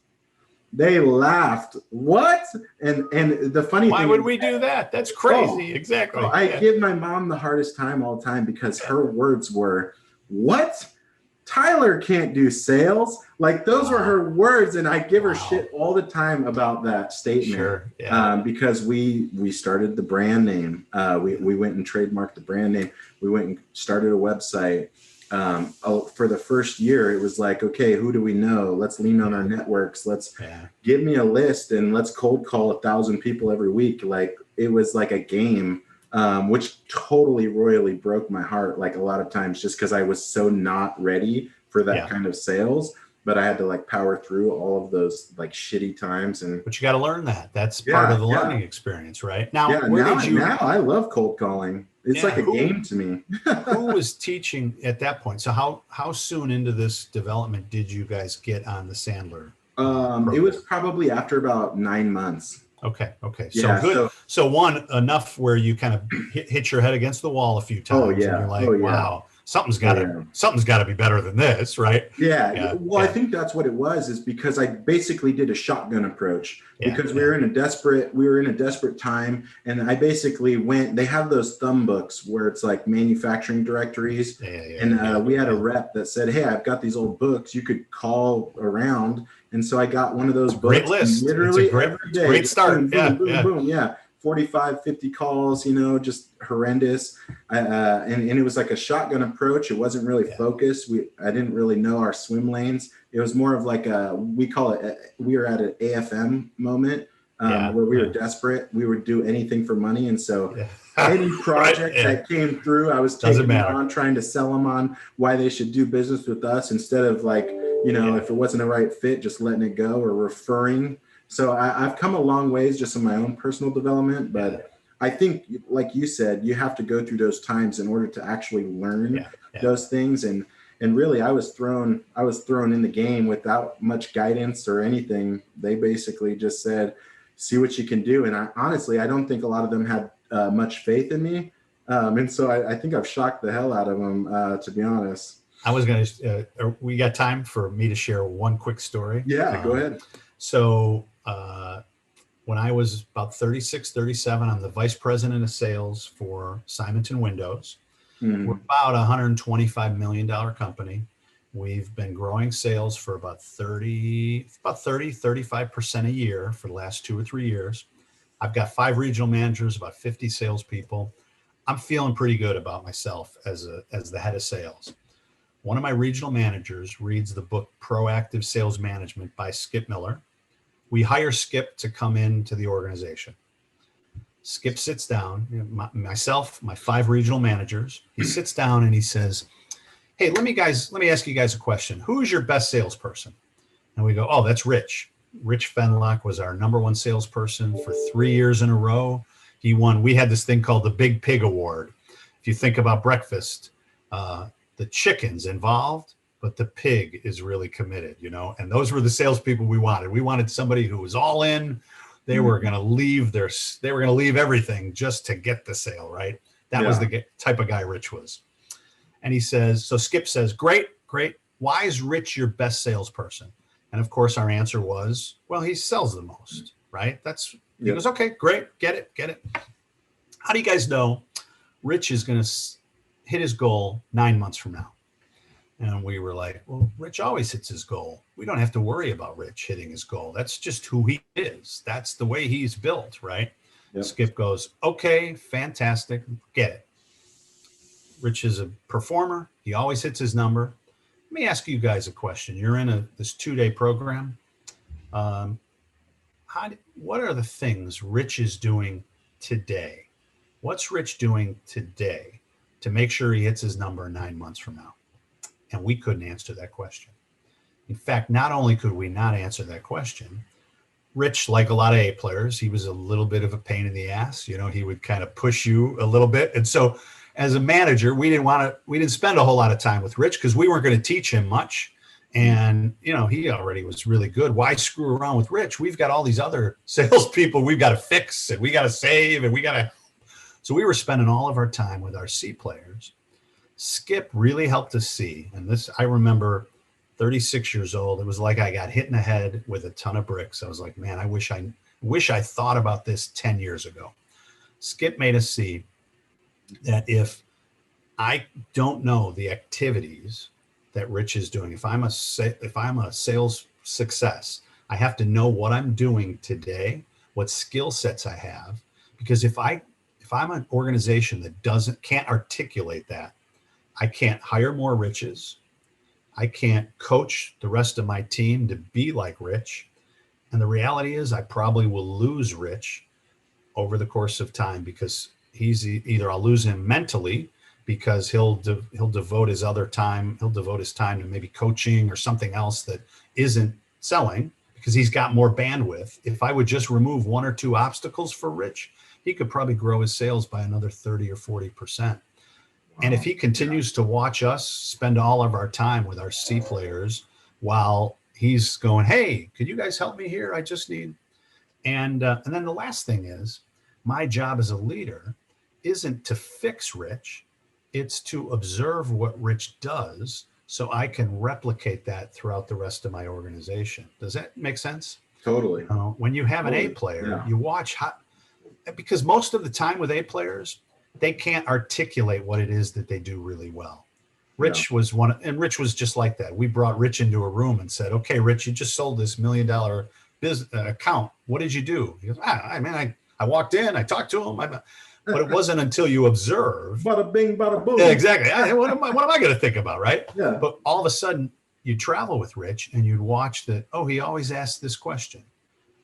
They laughed. What? And the funny thing, why would we do that? That's crazy. Exactly. I give my mom the hardest time all the time because her words were, "What? Tyler can't do sales." Like, those were her words, and I give her shit all the time about that statement. Because we started the brand name. We went and trademarked the brand name. We went and started a website. For the first year, it was like, okay, who do we know? Let's lean on our networks. Let's give me a list and let's cold call 1,000 people every week. Like, it was like a game, which totally royally broke my heart. Like, a lot of times, just because I was so not ready for that kind of sales, but I had to like power through all of those like shitty times. But you got to learn that. That's part of the learning experience, right? Now, now I love cold calling. It's like a game to me. Who was teaching at that point? So how soon into this development did you guys get on the Sandler? It was probably after about 9 months. Okay. So good. So one, enough where you kind of hit your head against the wall a few times. And you're like, wow, something's got to be better than this, right? Well, I think that's what it was, is because I basically did a shotgun approach because we were in a desperate time. And I basically they have those thumb books where it's like manufacturing directories. We had a rep that said, hey, I've got these old books. You could call around. And so I got one of those books. Great list. Literally every day. Great start. Boom. 45, 50 calls, just horrendous. And it was like a shotgun approach. It wasn't really focused. I didn't really know our swim lanes. It was more of like we were at an AFM moment where we were desperate. We would do anything for money. And so any project that came through, I was taking on, trying to sell them on why they should do business with us instead of like, if it wasn't a right fit, just letting it go or referring. So I've come a long ways just in my own personal development, but I think, like you said, you have to go through those times in order to actually learn those things. And really, I was thrown in the game without much guidance or anything. They basically just said, see what you can do. And honestly, I don't think a lot of them had much faith in me. And so I think I've shocked the hell out of them, to be honest. I was going to, we got time for me to share one quick story. Yeah, go ahead. So when I was about 36, 37, I'm the vice president of sales for Simonton Windows. We're about a $125 million company. We've been growing sales for about 35% a year for the last 2 or 3 years. I've got 5 regional managers, about 50 salespeople. I'm feeling pretty good about myself as the head of sales. one of my regional managers reads the book Proactive Sales Management by Skip Miller. We hire Skip to come into the organization. Skip sits down, myself, my 5 regional managers. He sits down and he says, hey, let me ask you guys a question. Who is your best salesperson? And we go, oh, that's Rich. Rich Fenlock was our #1 salesperson for 3 years in a row. He won. We had this thing called the Big Pig Award. If you think about breakfast, the chicken's involved, but the pig is really committed, and those were the salespeople we wanted. We wanted somebody who was all in. They were going to leave everything just to get the sale, right? That was the type of guy Rich was. And he says, so Skip says, great. Why is Rich your best salesperson? And of course, our answer was, well, he sells the most, right? He goes, okay, great. Get it. How do you guys know Rich is going to hit his goal 9 months from now? And we were like, well, Rich always hits his goal. We don't have to worry about Rich hitting his goal. That's just who he is. That's the way he's built, right? Yep. Skip goes, okay, fantastic. Get it. Rich is a performer. He always hits his number. Let me ask you guys a question. You're in this 2-day program. What are the things Rich is doing today? What's Rich doing today to make sure he hits his number 9 months from now? And we couldn't answer that question. In fact, not only could we not answer that question, Rich, like a lot of A players, he was a little bit of a pain in the ass. He would kind of push you a little bit. And so as a manager, we didn't spend a whole lot of time with Rich because we weren't going to teach him much. And, he already was really good. Why screw around with Rich? We've got all these other salespeople we've got to fix and we got to save and so we were spending all of our time with our C players. Skip really helped us see, and this, I remember 36 years old. It was like I got hit in the head with a ton of bricks. I was like, man, I wish I thought about this 10 years ago. Skip made us see that if I don't know the activities that Rich is doing, if I'm a sales success, I have to know what I'm doing today, what skill sets I have, because if I'm an organization that can't articulate that, I can't hire more Riches. I can't coach the rest of my team to be like Rich. And the reality is I probably will lose Rich over the course of time because either I'll lose him mentally because he'll devote his time to maybe coaching or something else that isn't selling because he's got more bandwidth. If I would just remove 1 or 2 obstacles for Rich, he could probably grow his sales by another 30 or 40%. And if he continues to watch us spend all of our time with our C players while he's going, hey, could you guys help me here? I just need, and then the last thing is my job as a leader isn't to fix Rich. It's to observe what Rich does so I can replicate that throughout the rest of my organization. Does that make sense? Totally. When you have an A player, you watch because most of the time with A players, they can't articulate what it is that they do really well. Rich was Rich was just like that. We brought Rich into a room and said, okay, Rich, you just sold this $1 million business account. What did you do? He goes, I walked in, I talked to him. But it wasn't until you observe. Bada bing, bada boom. Yeah, exactly. What am I going to think about, right? Yeah. But all of a sudden, you travel with Rich and you'd watch that, he always asks this question.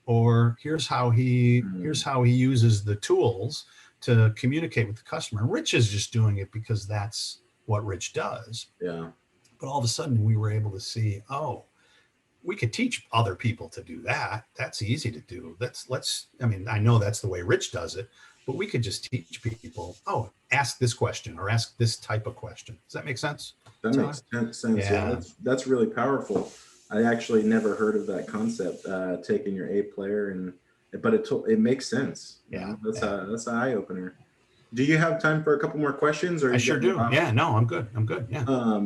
Or here's how he uses the tools to communicate with the customer. And Rich is just doing it because that's what Rich does. Yeah. But all of a sudden we were able to see, we could teach other people to do that. That's easy to do. I know that's the way Rich does it, but we could just teach people, ask this question or ask this type of question. Does that make sense? That makes sense. Yeah, that's really powerful. I actually never heard of that concept, taking your A player but it makes sense. Yeah. That's an eye opener. Do you have time for a couple more questions? Or I sure do. Yeah, no, I'm good. Yeah.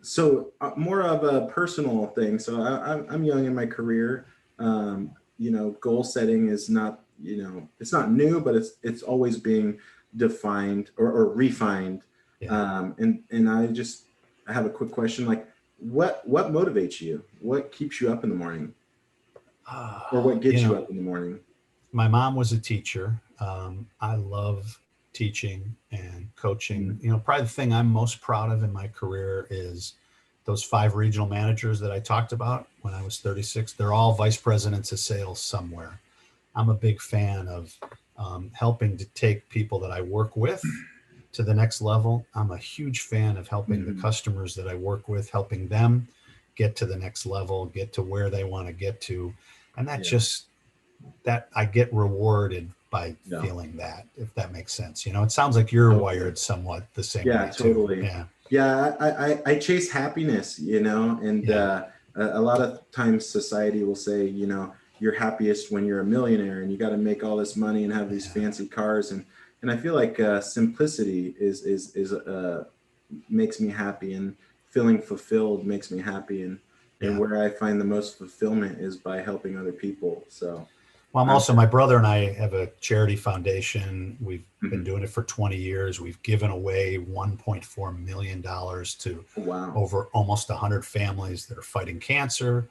So more of a personal thing. So I'm young in my career. Goal setting is not, it's not new, but it's always being defined or refined. Yeah. And I have a quick question. Like, what motivates you? What keeps you up in the morning? Or what gets you up in the morning? My mom was a teacher. I love teaching and coaching. You know, probably the thing I'm most proud of in my career is those 5 regional managers that I talked about when I was 36. They're all vice presidents of sales somewhere. I'm a big fan of helping to take people that I work with to the next level. I'm a huge fan of helping the customers that I work with, helping them get to the next level, get to where they want to get to. And that just, that I get rewarded by feeling that, if that makes sense. You know, it sounds like you're wired somewhat the same way totally. too. Yeah. Yeah. I chase happiness, you know, and a lot of times society will say, you know, you're happiest when you're a millionaire and you got to make all this money and have these fancy cars. And I feel like simplicity is makes me happy, and feeling fulfilled makes me happy. And where I find the most fulfillment is by helping other people. So, well, I'm also, my brother and I have a charity foundation. We've been doing it for 20 years. We've given away $1.4 million to over almost 100 families that are fighting cancer.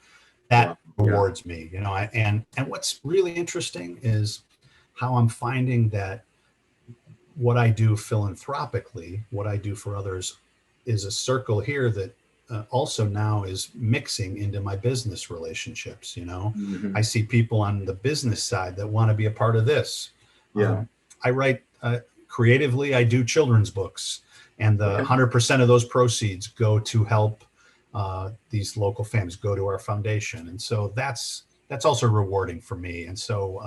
That rewards me, you know. And what's really interesting is how I'm finding that what I do philanthropically, what I do for others, is a circle here that also now is mixing into my business relationships. You know, I see people on the business side that want to be a part of this. I write creatively. I do children's books, and the 100% of those proceeds go to help these local families, go to our foundation. And so that's also rewarding for me. And so,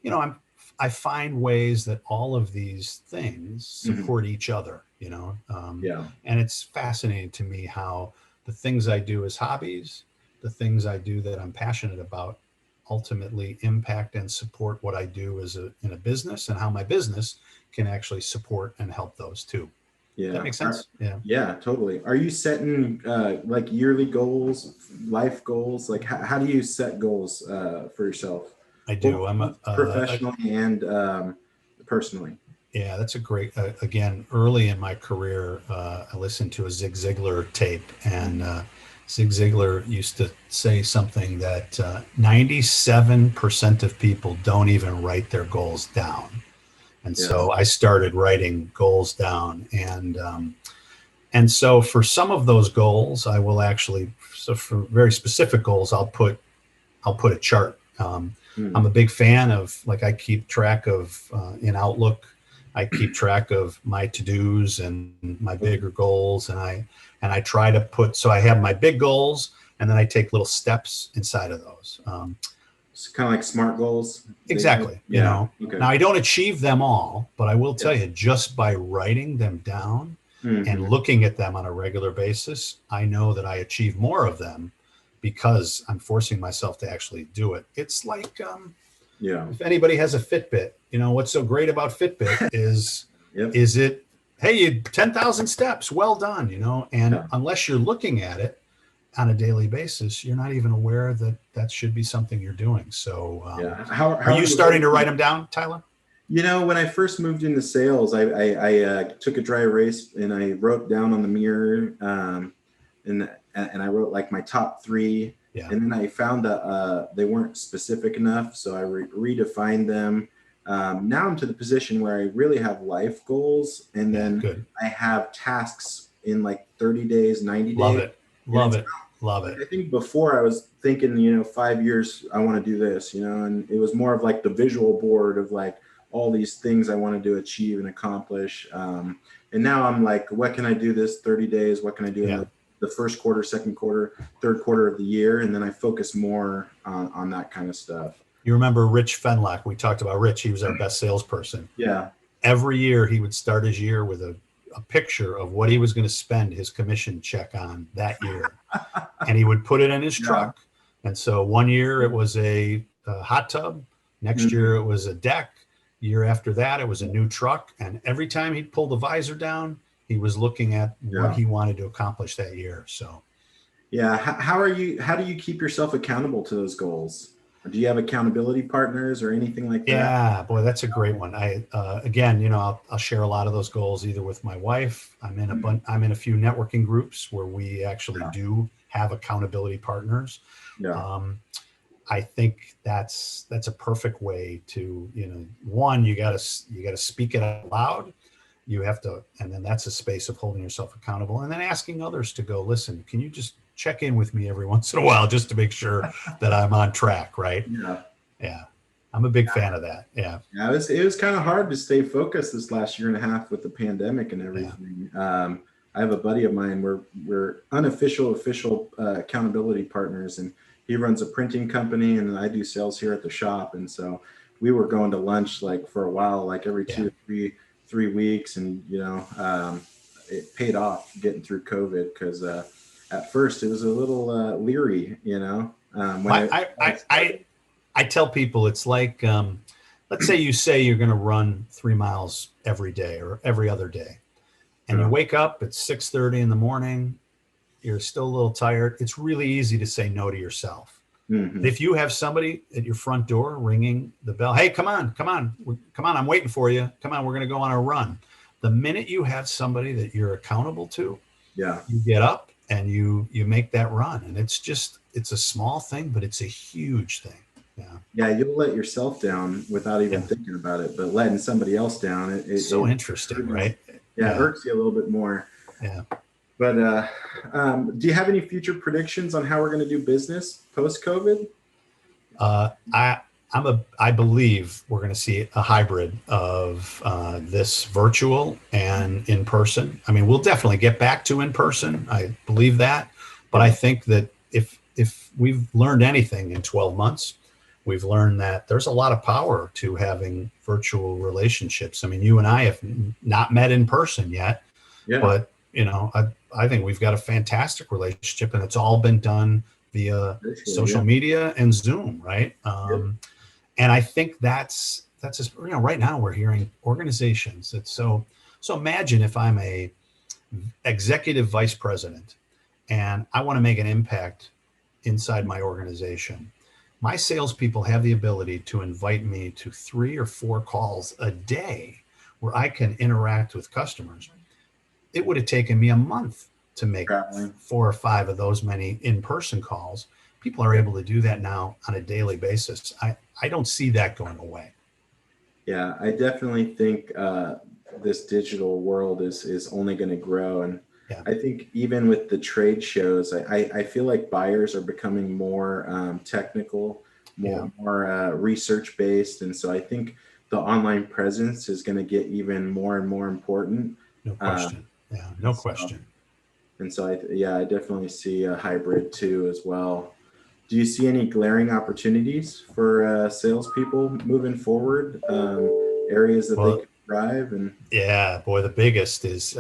you know, I find ways that all of these things support each other, you know. And it's fascinating to me how the things I do as hobbies, the things I do that I'm passionate about, ultimately impact and support what I do in a business, and how my business can actually support and help those too. Yeah. That makes sense. Yeah, totally. Are you setting like yearly goals, life goals? Like how do you set goals for yourself? I do. I'm professionally and personally. Yeah, that's a great, again, early in my career, I listened to a Zig Ziglar tape, and Zig Ziglar used to say something that 97% of people don't even write their goals down. And so I started writing goals down, and so for some of those goals, I will actually, so for very specific goals, I'll put a chart. I'm a big fan of, like, I keep track of in Outlook, I keep track of my to-dos and my bigger goals, and I try to put, so I have my big goals, and then I take little steps inside of those. It's kind of like SMART goals. Exactly. You know, now I don't achieve them all, but I will tell you, just by writing them down and looking at them on a regular basis, I know that I achieve more of them because I'm forcing myself to actually do it. It's like, if anybody has a Fitbit, you know, what's so great about Fitbit is it, hey, you 10,000 steps, well done, you know, and unless you're looking at it on a daily basis, you're not even aware that that should be something you're doing. So how are you starting to write them down, Tyler? You know, when I first moved into sales, I took a dry erase and I wrote down on the mirror, and I wrote like my top 3. And then I found that they weren't specific enough, so I redefined them. Now I'm to the position where I really have life goals, and then I have tasks in like 30 days, 90 days. Love it. I think before I was thinking, you know, 5 years, I want to do this, you know, and it was more of like the visual board of like all these things I wanted to achieve and accomplish. And now I'm like, what can I do this 30 days? What can I do in the first quarter, second quarter, third quarter of the year? And then I focus more on that kind of stuff. You remember Rich Fenlock? We talked about Rich. He was our best salesperson. Yeah. Every year he would start his year with a picture of what he was going to spend his commission check on that year. And he would put it in his truck. And so one year it was a hot tub. Next year it was a deck. Year after that, it was a new truck. And every time he'd pull the visor down, he was looking at what he wanted to accomplish that year. So, how do you keep yourself accountable to those goals? Do you have accountability partners or anything like that? Yeah, boy, that's a great one. Again, you know, I'll share a lot of those goals either with my wife. I'm in a few networking groups where we actually do have accountability partners. I think that's a perfect way to, you know, one, you gotta speak it out loud, you have to, and then that's a space of holding yourself accountable, and then asking others to go, listen, can you just check in with me every once in a while just to make sure that I'm on track, right? Yeah. Yeah. I'm a big fan of that. Yeah. Yeah, it was kind of hard to stay focused this last year and a half with the pandemic and everything. I have a buddy of mine. We're unofficial, official accountability partners, and he runs a printing company, and I do sales here at the shop. And so we were going to lunch like for a while, like every Yeah. 2 to 3 weeks, and it paid off getting through COVID because at first it was a little leery, I tell people it's like, let's say you're going to run 3 miles every day or every other day, and you wake up at 6:30 in the morning, you're still a little tired. It's really easy to say no to yourself. Mm-hmm. If you have somebody at your front door ringing the bell, hey, come on, I'm waiting for you. Come on, we're going to go on a run. The minute you have somebody that you're accountable to, you get up and you make that run. And it's a small thing, but it's a huge thing. Yeah, you'll let yourself down without even thinking about it, but letting somebody else down, it's so interesting, right? Yeah, it irks you a little bit more. Yeah. But do you have any future predictions on how we're going to do business post-COVID? I believe we're going to see a hybrid of this virtual and in person. I mean, we'll definitely get back to in person. I believe that, but I think that if we've learned anything in 12 months, we've learned that there's a lot of power to having virtual relationships. I mean, you and I have not met in person yet, but I think we've got a fantastic relationship, and it's all been done via social media and Zoom, right? And I think that's just, right now we're hearing organizations that so imagine if I'm a executive vice president and I want to make an impact inside my organization. My salespeople have the ability to invite me to 3 or 4 calls a day where I can interact with customers. It would have taken me a month to make 4 or 5 of those many in-person calls. People are able to do that now on a daily basis. I don't see that going away. Yeah, I definitely think this digital world is only going to grow. And I think even with the trade shows, I feel like buyers are becoming more technical, more research based. And so I think the online presence is going to get even more and more important. No question. No question. And so I definitely see a hybrid too as well. Do you see any glaring opportunities for salespeople moving forward? Areas that they could thrive? And the biggest is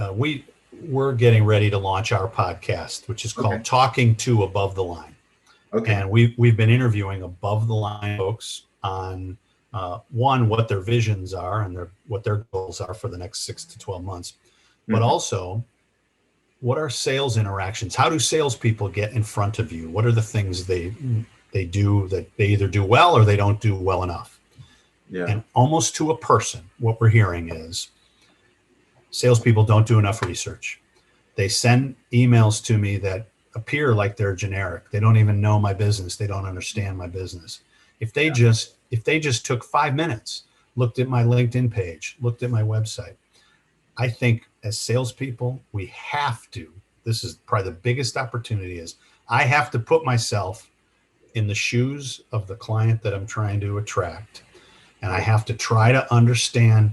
we're getting ready to launch our podcast, which is called Talking to Above the Line. Okay. And we've been interviewing above the line folks on one, what their visions are and what their goals are for the next 6 to 12 months, but also what are sales interactions? How do salespeople get in front of you? What are the things they do that they either do well or they don't do well enough? Yeah. And almost to a person, what we're hearing is salespeople don't do enough research. They send emails to me that appear like they're generic. They don't even know my business. They don't understand my business. If they just took 5 minutes, looked at my LinkedIn page, looked at my website, I think as salespeople, we have to, this is probably the biggest opportunity, is I have to put myself in the shoes of the client that I'm trying to attract. And I have to try to understand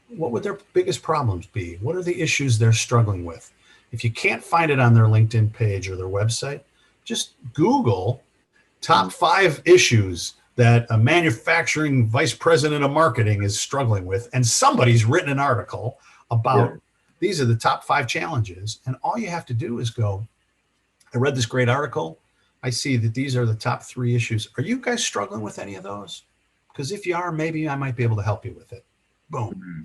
what would their biggest problems be? What are the issues they're struggling with? If you can't find it on their LinkedIn page or their website, just Google top 5 issues that a manufacturing vice president of marketing is struggling with. And somebody's written an article about these are the top 5 challenges. And all you have to do is go, I read this great article. I see that these are the top 3 issues. Are you guys struggling with any of those? Because if you are, maybe I might be able to help you with it. Boom,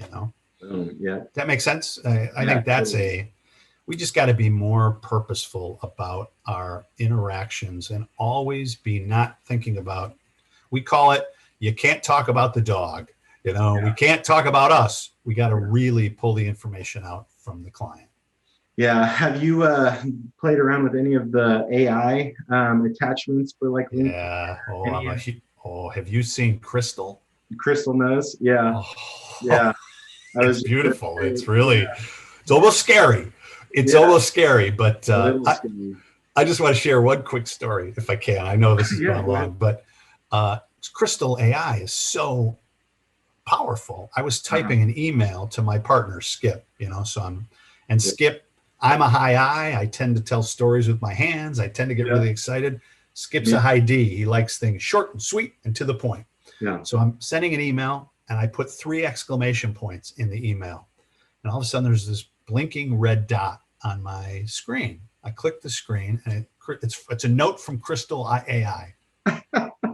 That makes sense. I think that's we just got to be more purposeful about our interactions and always be not thinking about, we call it, you can't talk about the dog, we can't talk about us. We got to really pull the information out from the client. Yeah. Have you played around with any of the AI attachments for like LinkedIn? Yeah. Have you seen Crystal? Crystal knows. Yeah. Oh. Yeah. I It's was just gonna beautiful. say, It's really, it's almost scary. It's yeah, almost scary, but a little skinny. I just want to share one quick story if I can. I know this has Yeah, gone go ahead. long, but Crystal AI is so powerful. I was Uh-huh. typing an email to my partner, Skip, so and Yeah, Skip, I'm a high I. I tend to tell stories with my hands. I tend to get yeah, really excited. Skip's me, a high D. He likes things short and sweet and to the point. yeah, So I'm sending an email and I put 3 exclamation points in the email. And all of a sudden there's this blinking red dot on my screen. I click the screen and it's a note from Crystal AI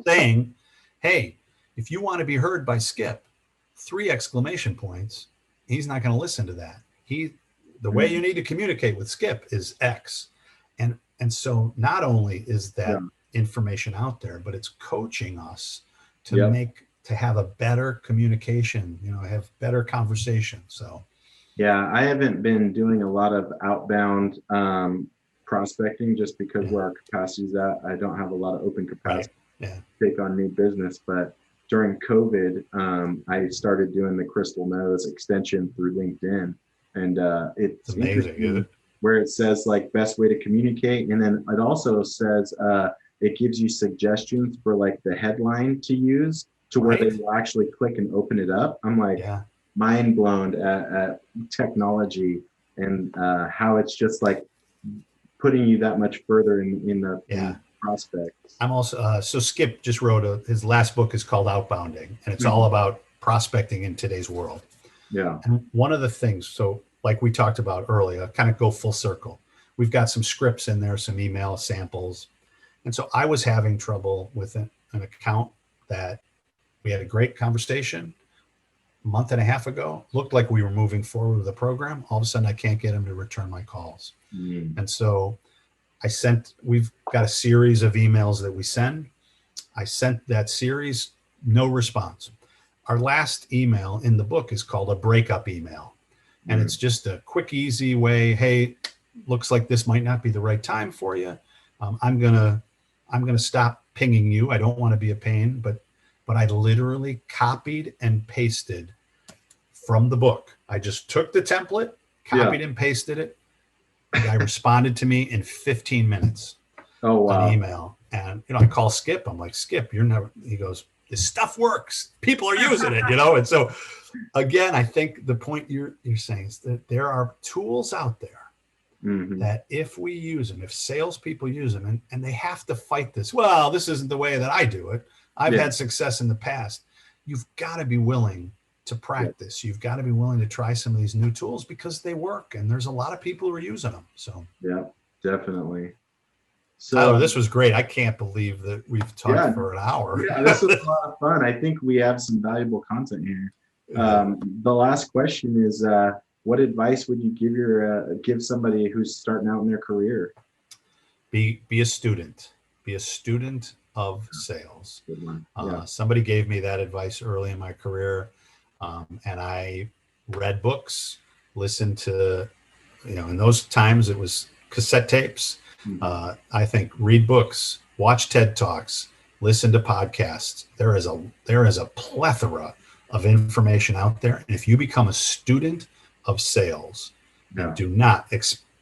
saying, hey, if you want to be heard by Skip, 3 exclamation points, he's not going to listen to that. The way you mm, need to communicate with Skip is X. And so not only is yeah, that information out there, but it's coaching us yep. to have a better communication, have better conversation. So Yeah, I haven't been doing a lot of outbound prospecting just because yeah, where our capacity is at. I don't have a lot of open right. capacity Yeah, to take on new business. But during COVID, I started doing the Crystal Nose extension through LinkedIn. And it's it's amazing, isn't interesting it? where it says like best way to communicate. And then it also says it gives you suggestions for like the headline to use to where they Right. will actually click and open it up. I'm like, Yeah. mind blown at technology and how it's just like putting you that much further in Yeah. prospects. I'm also so Skip just wrote his last book is called Outbounding, and it's all Mhm. about prospecting in today's world. Yeah, And one of the things, so like we talked about earlier, kind of go full circle. We've got some scripts in there, some email samples, and so I was having trouble with an account that we had a great conversation a month and a half ago. Looked like we were moving forward with the program. All of a sudden, I can't get him to return my calls, mm. and so we've got a series of emails that we send. I sent that series, no response. Our last email in the book is called a breakup email. And Mm. it's just a quick, easy way. Hey, looks like this might not be the right time for you. I'm gonna stop pinging you. I don't want to be a pain, but I literally copied and pasted from the book. I just took the template, Yeah. copied and pasted it. The guy responded to me in 15 minutes Oh on wow. email. And, I call Skip. I'm like, Skip, you're never, he goes, this stuff works. People are using it, And so again, I think the point you're saying is that there are tools out there Hmm. that if we use them, if salespeople use them, and they have to fight this, well, this isn't the way that I do it. I've Yeah. had success in the past. You've got to be willing to Yeah. practice. You've got to be willing to try some of these new tools because they work. And there's a lot of people who are using them. So Yeah. Definitely. So Tyler, this was great. I can't believe that we've talked yeah, for an hour. yeah, this was a lot of fun. I think we have some valuable content here. Yeah. The last question is, what advice would you give somebody who's starting out in their career? Be a student. Be a student of sales. Good one. Yeah. Somebody gave me that advice early in my career, and I read books, listened to, in those times it was cassette tapes. Mhm. I think read books, watch TED Talks, listen to podcasts. There is a plethora of information out there, and if you become a student of sales and Yeah. do not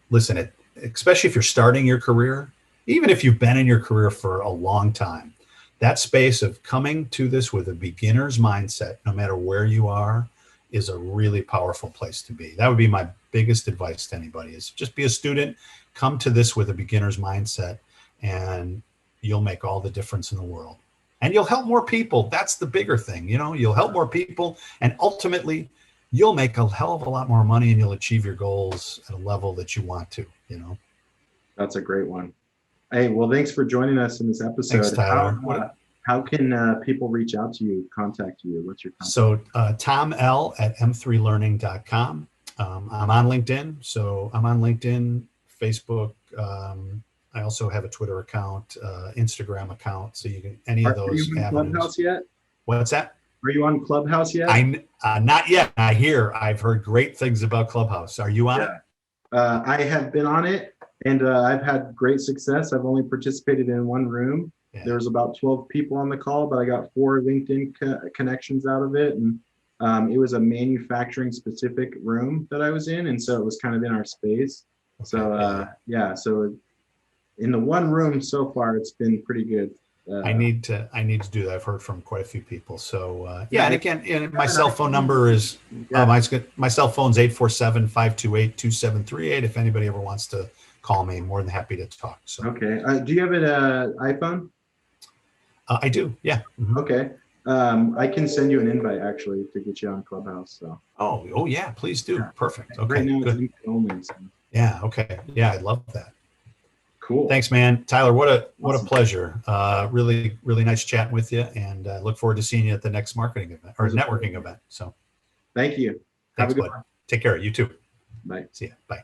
listen, especially if you're starting your career, even if you've been in your career for a long time, that space of coming to this with a beginner's mindset, no matter where you are, is a really powerful place to be. That would be my biggest advice to anybody is just be a student, come to this with a beginner's mindset, and you'll make all the difference in the world. And you'll help more people. That's the bigger thing. You'll help more people, and ultimately you'll make a hell of a lot more money and you'll achieve your goals at a level that you want to. That's a great one. Hey, well, thanks for joining us in this Thanks, episode. Tyler. How can people reach out to you, contact you? What's your contact? So Tom L at m3learning.com. I'm on LinkedIn. So I'm on LinkedIn, Facebook. I also have a Twitter account, Instagram account. So you can, any of Are you those on avenues. Clubhouse yet? What's that? Are you on Clubhouse yet? I'm not yet. I've heard great things about Clubhouse. Are you on it? I have been on it and I've had great success. I've only participated in one room. Yeah. There was about 12 people on the call, but I got 4 LinkedIn connections out of it. And It was a manufacturing specific room that I was in, and so it was kind of in our space. Okay, So yeah, so in the one room so far, it's been pretty good. I need to do that. I've heard from quite a few people. So Yeah, and again, my cell phone number is Yeah. my cell phone's 847-528-2738. If anybody ever wants to call me, more than happy to talk. So Okay. Do you have an iPhone? I do. Yeah. Mhm. Okay. I can send you an invite actually to get you on Clubhouse. So Oh yeah, please do. Yeah. Perfect. right Okay, now it's good. invite only. So. Yeah. Okay. Yeah, I love that. Cool. Thanks, man. Tyler, what a Awesome. pleasure. Really, really nice chatting with you, and look forward to seeing you at the next marketing event or networking event. So Thank you. thanks, Have a good bud. one. Take care. You too. Bye. See ya. Bye.